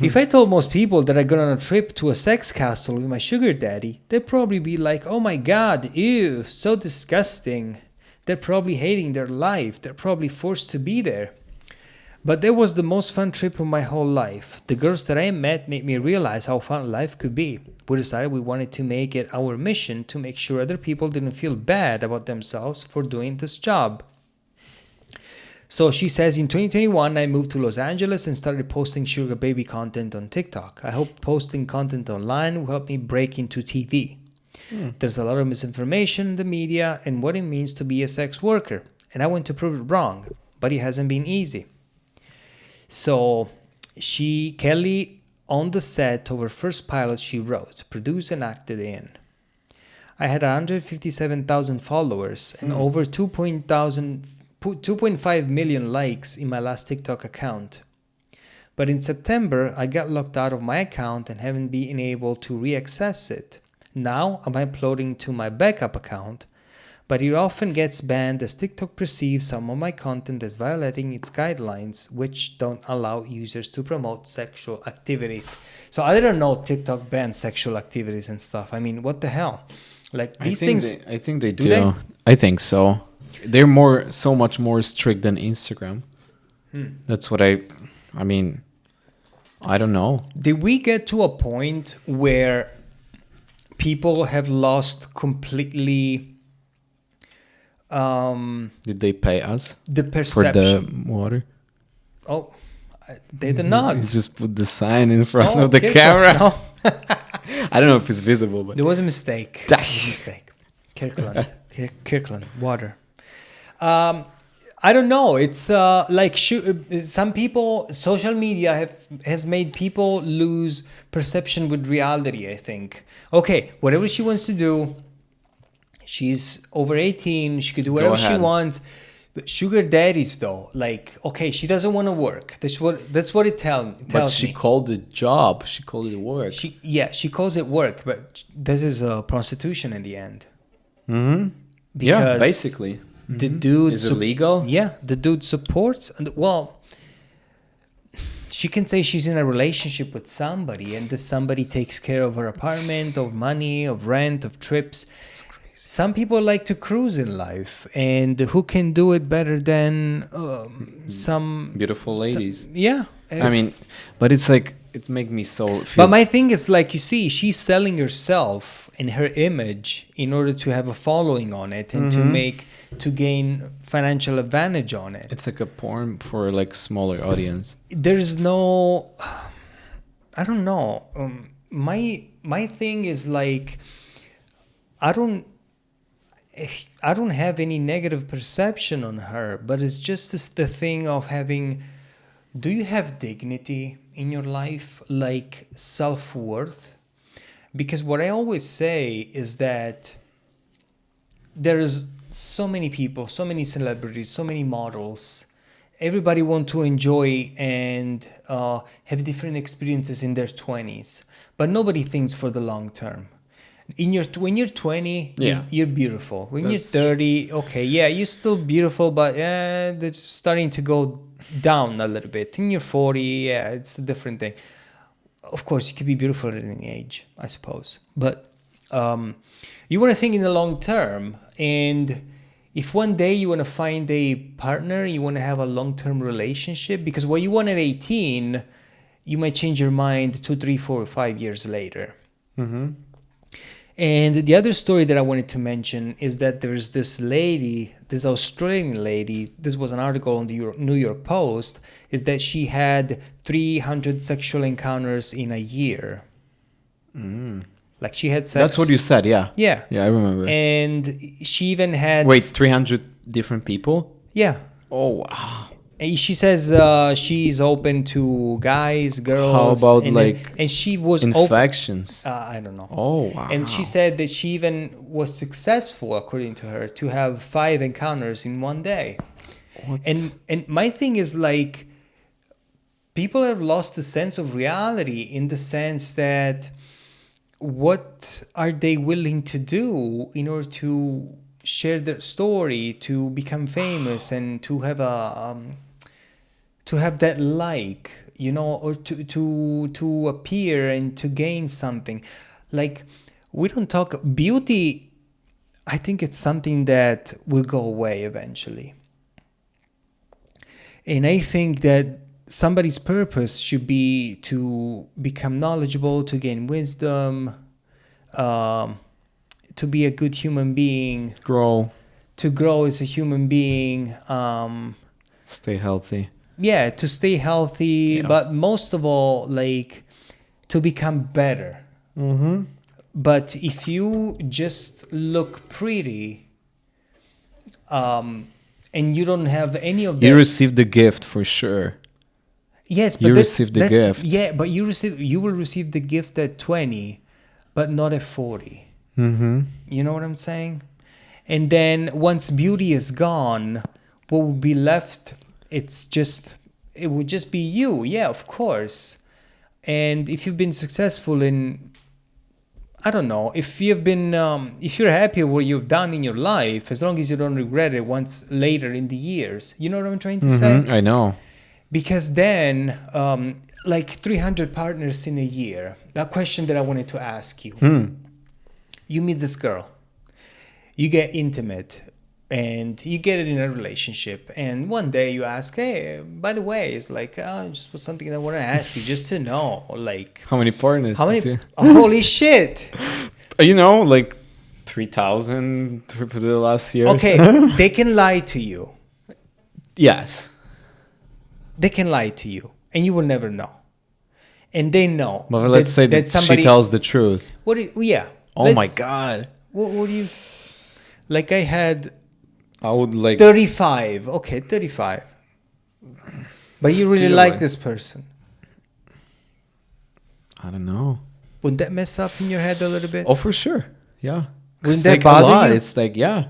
If I told most people that I got on a trip to a sex castle with my sugar daddy, they'd probably be like, oh my god, ew, so disgusting. They're probably hating their life. They're probably forced to be there. But that was the most fun trip of my whole life. The girls that I met made me realize how fun life could be. We decided we wanted to make it our mission to make sure other people didn't feel bad about themselves for doing this job. So she says, in 2021, I moved to Los Angeles and started posting sugar baby content on TikTok. I hope posting content online will help me break into TV. There's a lot of misinformation in the media and what it means to be a sex worker. And I want to prove it wrong, but it hasn't been easy. So Kelly, on the set of her first pilot she wrote, produced and acted in. I had 157,000 followers and over 2.5 million likes in my last TikTok account. But in September, I got locked out of my account and haven't been able to re-access it. Now I'm uploading to my backup account, but it often gets banned as TikTok perceives some of my content as violating its guidelines, which don't allow users to promote sexual activities. So I didn't know TikTok banned sexual activities and stuff. I mean, what the hell? Like these things. I think they do. I think so. They're so much more strict than Instagram. That's what I mean, I don't know. Did we get to a point where people have lost completely Did they pay us the for perception? the water? Oh, they did not. You just put the sign in front of the careful. camera. No. I don't know if it's visible, but There was a mistake. There was a mistake. Kirkland. Kirkland water. I don't know. It's like some people. Social media has made people lose perception with reality. I think. Okay, whatever she wants to do, she's over 18. She could do whatever she wants. But sugar daddies, though, like, okay, she doesn't want to work. That's what it tells me. But she called it job. She called it work. She calls it work, but this is prostitution in the end. Mm-hmm. Yeah, basically. The dude is it legal? Yeah, the dude supports. Well, she can say she's in a relationship with somebody, and this somebody takes care of her apartment, of money, of rent, of trips. It's crazy. Some people like to cruise in life, and who can do it better than some beautiful ladies? Yeah, I mean, but it's like it makes me so. But my thing is, like, you see, she's selling herself and her image in order to have a following on it and to gain financial advantage on it. It's like a porn for like smaller audience. There's no, I don't know. My thing is like, I don't have any negative perception on her, but it's just the thing of having. Do you have dignity in your life, like self-worth? Because what I always say is that there's so many people, so many celebrities, so many models. Everybody want to enjoy and have different experiences in their 20s, but nobody thinks for the long term. When you're 20, you're beautiful. When you're 30, okay, yeah, you're still beautiful, but they're starting to go down a little bit. When you're 40, yeah, it's a different thing. Of course, you could be beautiful at any age, I suppose. But you want to think in the long term. And if one day you want to find a partner, you want to have a long-term relationship, because what you want at 18, you might change your mind 2, 3, 4, 5 years later. Mm-hmm. And the other story that I wanted to mention is that there's this lady, this Australian lady, this was an article on the New York Post, is that she had 300 sexual encounters in a year. Mm. Like she had sex. That's what you said, yeah. Yeah. Yeah, I remember. And she even had... Wait, 300 different people? Yeah. Oh, wow. And she says she's open to guys, girls. How about and she was infections? I don't know. Oh, wow. And she said that she even was successful, according to her, to have 5 encounters in one day. What? And my thing is like, people have lost the sense of reality in the sense that what are they willing to do in order to share their story, to become famous, and to have to have that like, you know, or to appear and to gain something. Like, we don't talk beauty. I think it's something that will go away eventually. And I think that somebody's purpose should be to become knowledgeable, to gain wisdom, to be a good human being, to grow as a human being, stay healthy. Yeah, to stay healthy, but most of all, like, to become better. Mm-hmm. But if you just look pretty, and you don't have any of that, you receive the gift for sure. Yes, but you receive the gift. Yeah, but you will receive the gift at 20, but not at 40. Mm-hmm. You know what I'm saying? And then once beauty is gone, what will be left? It would just be you. Yeah, of course. And if you've been successful in, I don't know, if you've been, if you're happy with what you've done in your life, as long as you don't regret it once later in the years, you know what I'm trying to say? I know. Because then, like 300 partners in a year, that question that I wanted to ask you. You meet this girl, you get intimate, and you get it in a relationship. And one day you ask, hey, by the way, it's like, just was something that I want to ask you just to know, like... How many partners? Holy shit! You know, like 3,000 for the last year. Okay, they can lie to you. Yes. They can lie to you, and you will never know. And they know. But let's say that somebody, she tells the truth. Yeah. Oh my God. What do you... Like I had I would like 35. Okay, 35. But you really Still, like like- this person. I don't know. Wouldn't that mess up in your head a little bit? Oh, for sure. Yeah. Wouldn't It's that like bother a lot. you? It's like, yeah,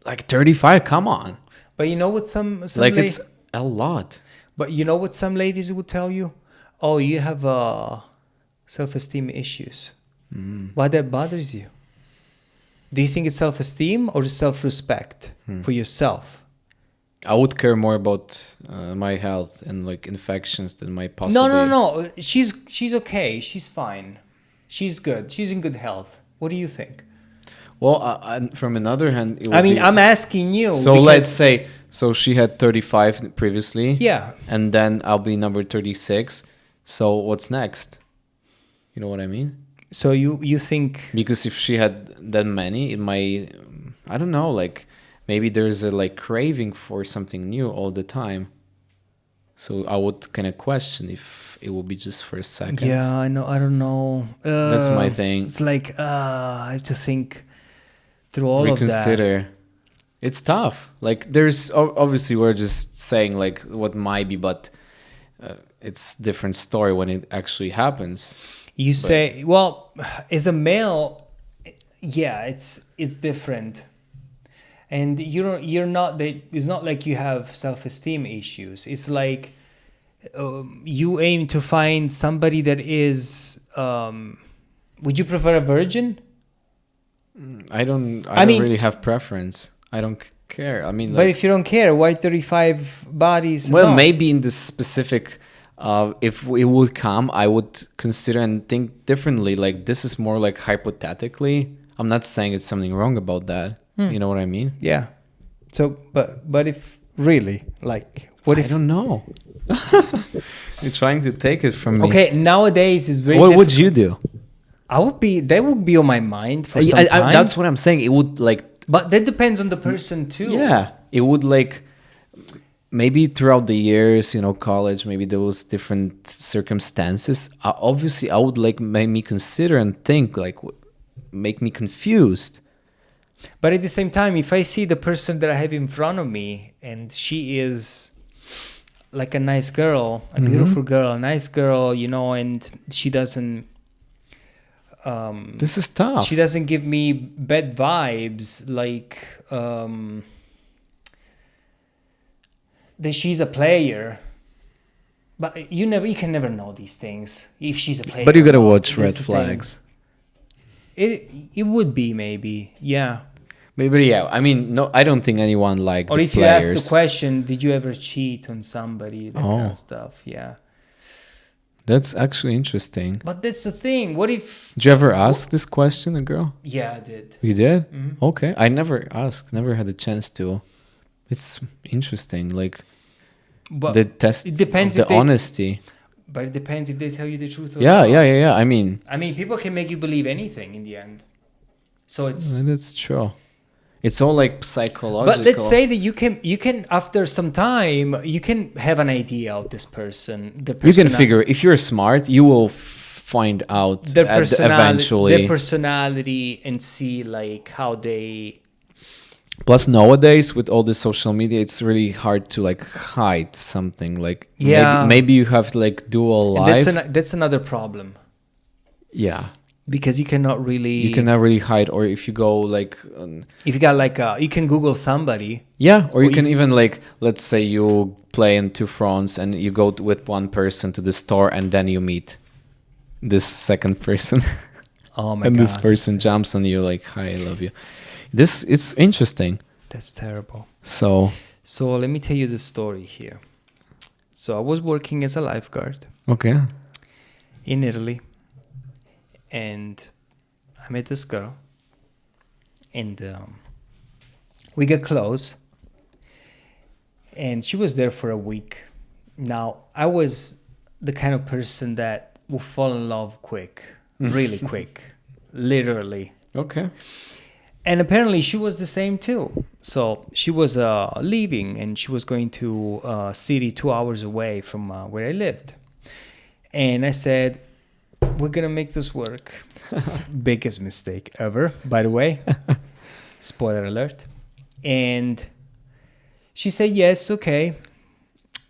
like 35. Come on. But you know what some Like la- it's a lot. But you know what some ladies would tell you? Oh, you have self-esteem issues. Why that bothers you? Do you think it's self-esteem or self-respect for yourself? I would care more about my health and like infections than my possible. No. She's okay. She's fine. She's good. She's in good health. What do you think? Well, from another hand, it would I mean, be- I'm asking you. So because- let's say, so she had 35 previously. Yeah. And then I'll be number 36. So what's next? You know what I mean? So you think... Because if she had that many, it might, I don't know, like maybe there's a like craving for something new all the time. So I would kind of question if it would be just for a second. Yeah, I know. I don't know. That's my thing. It's like I have to think through all of that. Reconsider. It's tough. Like there's obviously we're just saying like what might be, but it's different story when it actually happens. You say, well, as a male, yeah, it's different, and you're not that. It's not like you have self-esteem issues. It's like you aim to find somebody that is. Would you prefer a virgin? I don't mean- really have preference. I don't care. I mean, But like, if you don't care, why 35 bodies? well, No. maybe in this specific, if it would come, I would consider and think differently. Like this is more like hypothetically. I'm not saying it's something wrong about that. You know what I mean? Yeah. So, but if really, like, what I if? don't know. You're trying to take it from me. Okay, nowadays is very. What would difficult. you do? That would be on my mind for some time. That's what I'm saying. It would like, But that depends on the person too. yeah, it would like, maybe throughout the years, college, maybe there was different circumstances. Obviously, I would like make me consider and think, like, make me confused. But at the same time, if I see the person that I have in front of me and she is like a nice girl, a beautiful girl, a nice girl, and she doesn't. This is tough. She doesn't give me bad vibes, like that she's a player. But you can never know these things if she's a player. But you gotta or not. watch That's red the thing. flags. It would be maybe, yeah. Maybe, yeah. I mean, no, I don't think anyone liked Or the if players. you ask the question, did you ever cheat on somebody? That kind Oh. of stuff, yeah. That's actually interesting. But that's the thing. What if? Did you ever ask this question, a girl? Yeah, I did. You did? Mhm. Okay. I never asked. Never had a chance to. It's interesting. Like But the test, it depends the if they- honesty. But it depends if they tell you the truth or Yeah, not. yeah. I mean, I mean, people can make you believe anything in the end. So it's. that's true. It's all like psychological. But let's say that you can after some time you can have an idea of this person. you can figure. If you're smart, you will find out their eventually. their personality and see like how they. Plus, nowadays with all the social media, it's really hard to like hide something. Like Yeah. maybe you have to like dual And life. that's another problem Yeah, because you cannot really. you cannot really hide. Or if you go like, If you got like you can Google somebody. yeah, or you Or can you- even like, let's say you play in two fronts and you go with one person to the store and then you meet this second person. Oh my And god, this person jumps on you like, hi, I love you. It's interesting. that's terrible. So, So let me tell you the story here. So I was working as a lifeguard okay. in Italy, and I met this girl, and we got close, and she was there for a week. Now I was the kind of person that will fall in love quick, really quick, literally. Okay. And apparently she was the same too. So she was leaving and she was going to a city 2 hours away from where I lived. And I said, we're going to make this work. Biggest mistake ever, by the way. Spoiler alert. And she said yes, okay.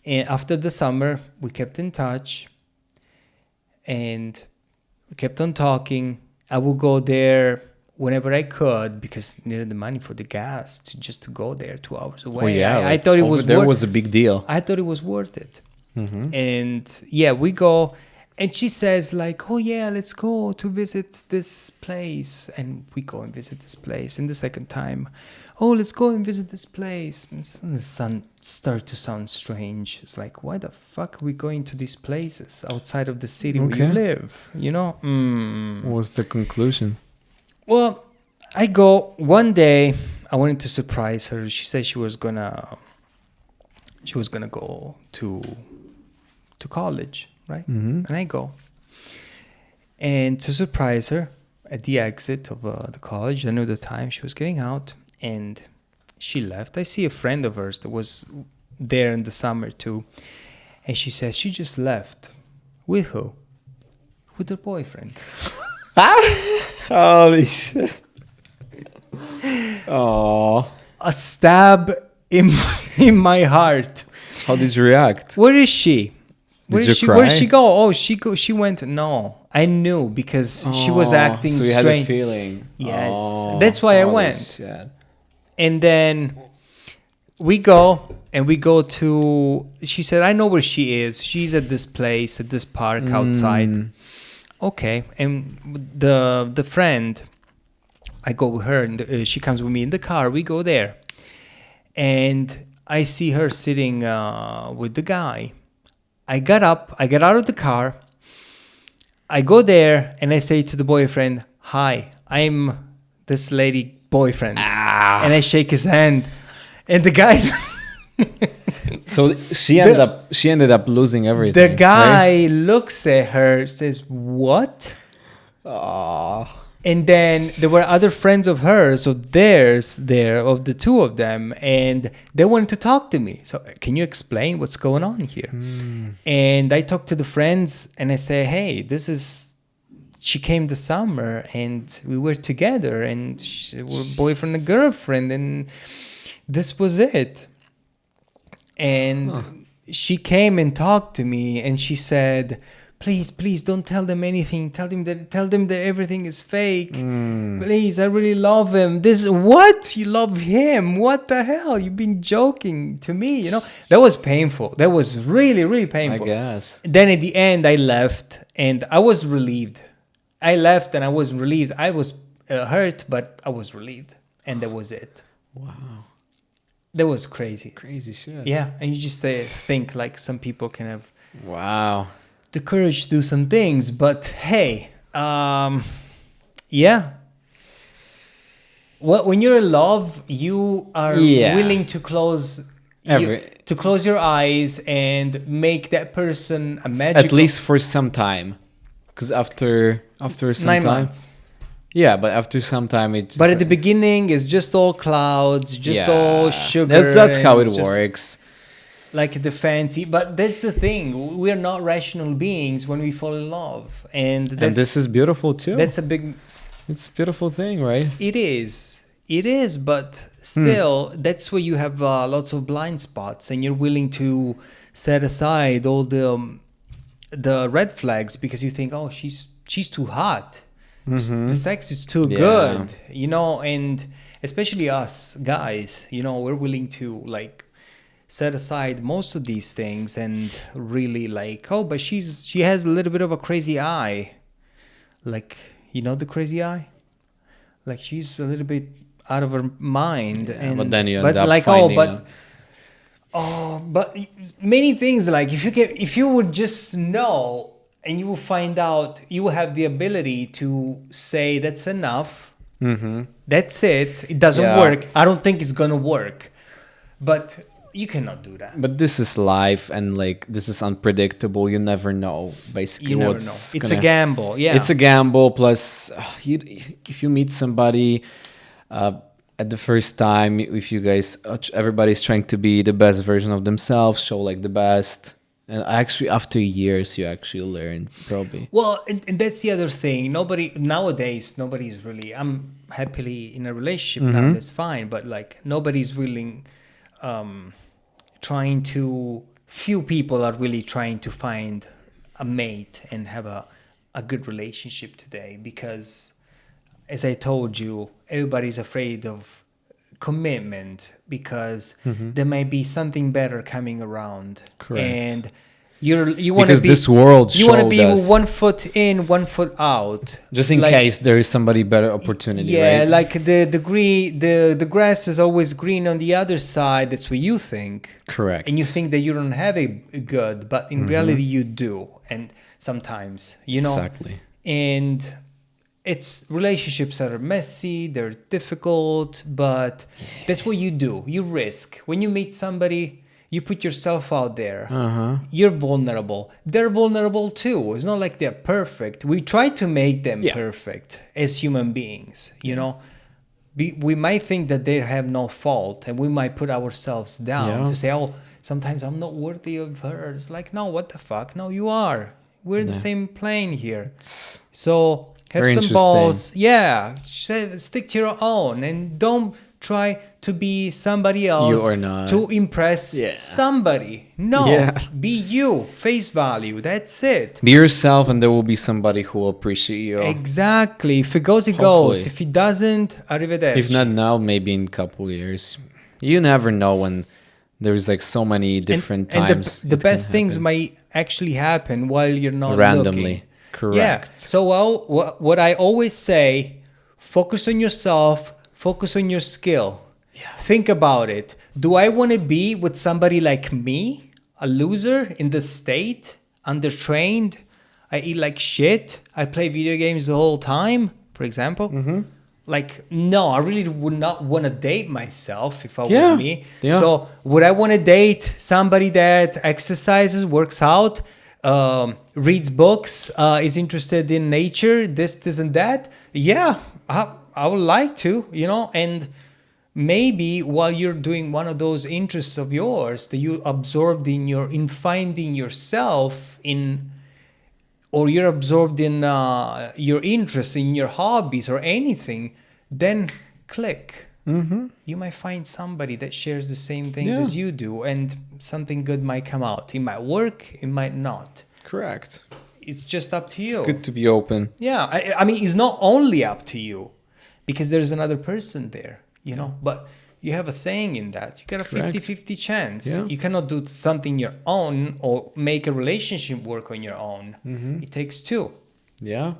And after the summer, we kept in touch. And we kept on talking. I would go there whenever I could because I needed the money for the gas to go there 2 hours away. Oh yeah, I thought it was there was a big deal. I thought it was worth it. Mm-hmm. And yeah, we go, and she says like, "Oh yeah, let's go to visit this place." And we go and visit this place. And the second time, "Oh, let's go and visit this place." And the sun started to sound strange. It's like, why the fuck are we going to these places outside of the city where you live? You know? What was the conclusion? Well, I go one day. I wanted to surprise her. She said she was gonna go to college, right? Mm-hmm. And I go, and to surprise her at the exit of the college, I knew the time she was getting out, and she left. I see a friend of hers that was there in the summer too, and she says she just left. With who? With her boyfriend. Holy shit. Oh. A stab in my heart. How did you react? Where is she? Where Did did you she? Where cry? did she go? Oh, she went. No, I knew because she was acting so you strange. had a feeling. Yes, that's why I holy went. shit. And then we go to. She said, "I know where she is. She's at this place, at this park outside." Okay, and the friend, I go with her, and she comes with me in the car. We go there, and I see her sitting with the guy. I get out of the car. I go there, and I say to the boyfriend, "Hi, I'm this lady boyfriend," and I shake his hand, and the guy. So she ended up losing everything. The guy right? looks at her, says, "What?" Oh. And then there were other friends of hers, of theirs there, of the two of them, and they wanted to talk to me. So, can you explain what's going on here? And I talked to the friends, and I say, "Hey, she came this summer, and we were together, and we're boyfriend and girlfriend, and this was it." And she came and talked to me, and she said, please don't tell them anything. Tell them that everything is fake. Please, I really love him. What? You love him? What the hell? You've been joking to me, you know? That was painful. That was really, really painful. I guess. Then at the end, I left, and I was relieved. I left, and I was relieved. I was hurt, but I was relieved, and that was it. Wow. That was crazy. Crazy shit. Yeah, and you just think like some people can have Wow. the courage to do some things, but hey, yeah. When you're in love, you are willing to close your eyes and make that person a magical. At least for some time, because after some 9 time. months. Yeah, but after some time it. But at the beginning, it's just all clouds, all sugar. That's how it works. Like the fancy, but that's the thing. We're not rational beings when we fall in love, and this is beautiful too. It's a beautiful thing, right? It is, but still, that's where you have lots of blind spots, and you're willing to set aside all the red flags because you think, oh, she's too hot. The sex is too good, you know, and especially us guys, you know, we're willing to like set aside most of these things and really like, oh, but she has a little bit of a crazy eye, like, you know, the crazy eye, like she's a little bit out of her mind, but then you end up finding but many things, like if you would just know. And you will find out, you will have the ability to say, that's enough. That's it. It doesn't work. I don't think it's going to work. But you cannot do that. But this is life, and like this is unpredictable. You never know, basically. You never know. It's a gamble. Yeah. It's a gamble. Plus, if you meet somebody at the first time, if you guys, everybody's trying to be the best version of themselves, show like the best. And actually, after years, you actually learn probably. Well, and that's the other thing. Nobody's really. I'm happily in a relationship now. That's fine. But like nobody's really trying to. Few people are really trying to find a mate and have a good relationship today because, as I told you, everybody's afraid of commitment because there may be something better coming around. Correct. And you want to be this world you want to be showed us- 1 foot in, 1 foot out, just in Like- case there is somebody better opportunity. yeah, right? like the grass is always green on the other side. That's what you think. Correct. And you think that you don't have a good, but in reality you do. And sometimes, Exactly. and it's relationships are messy, they're difficult, but that's what you do. You risk. When you meet somebody, you put yourself out there. You're vulnerable. They're vulnerable too. It's not like they're perfect. We try to make them perfect as human beings, We might think that they have no fault, and we might put ourselves down to say, oh, sometimes I'm not worthy of her. It's like, no, what the fuck? No, you are. We're in the same plane here. So have Very some interesting. balls. Yeah. Stick to your own and don't try to be somebody else You are not. to impress somebody. No. Yeah. Be you. Face value. That's it. Be yourself, and there will be somebody who will appreciate you. Exactly. If it goes, it Hopefully. goes. If it doesn't, arrivederci. If not now, maybe in a couple years. You never know when there's like so many different times. And the it can best things happen. might actually happen while you're not Randomly. looking. Correct. Yeah. So what I always say, focus on yourself, focus on your skill. Yeah. Think about it. Do I want to be with somebody like me, a loser in the state, undertrained? I eat like shit. I play video games the whole time, for example. Like, no, I really would not want to date myself if I was me. Yeah. So would I want to date somebody that exercises, works out, reads books, is interested in nature, this and that? Yeah, I would like to, and maybe while you're doing one of those interests of yours that you absorbed in finding yourself or you're absorbed in your interests, in your hobbies or anything, then click. You might find somebody that shares the same things as you do, and something good might come out. It might work, it might not. Correct. It's just up to you. It's good to be open. Yeah, I mean, it's not only up to you, because there's another person there, but you have a saying in that. You got a 50-50 chance. Yeah. You cannot do something your own or make a relationship work on your own. It takes two. Yeah.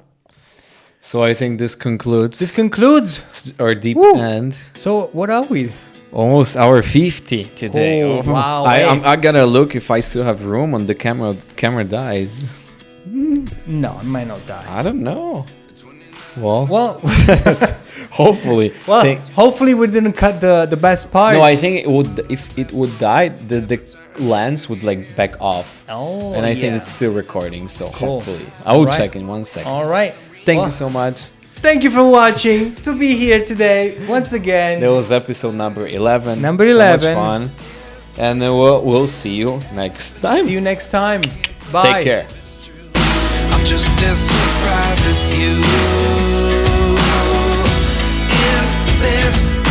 So I think this concludes our deep end. So what are we? Almost hour 50 today. Oh, wow. I gotta look if I still have room on the camera. Camera died. No, it might not die. I don't know. Well, hopefully. Hopefully we didn't cut the best part. No, I think it would. If it would die, the lens would like back off. Oh, and I think yeah. it's still recording. So Cool. hopefully, I will Alright. check in 1 second. All right. Thank Well, you so much. Thank you for watching. To be here today once again. That was episode number 11. Number So 11. much fun. And then we'll see you next time. See you next time. Bye. Take care. I'm just as surprised as you. Is this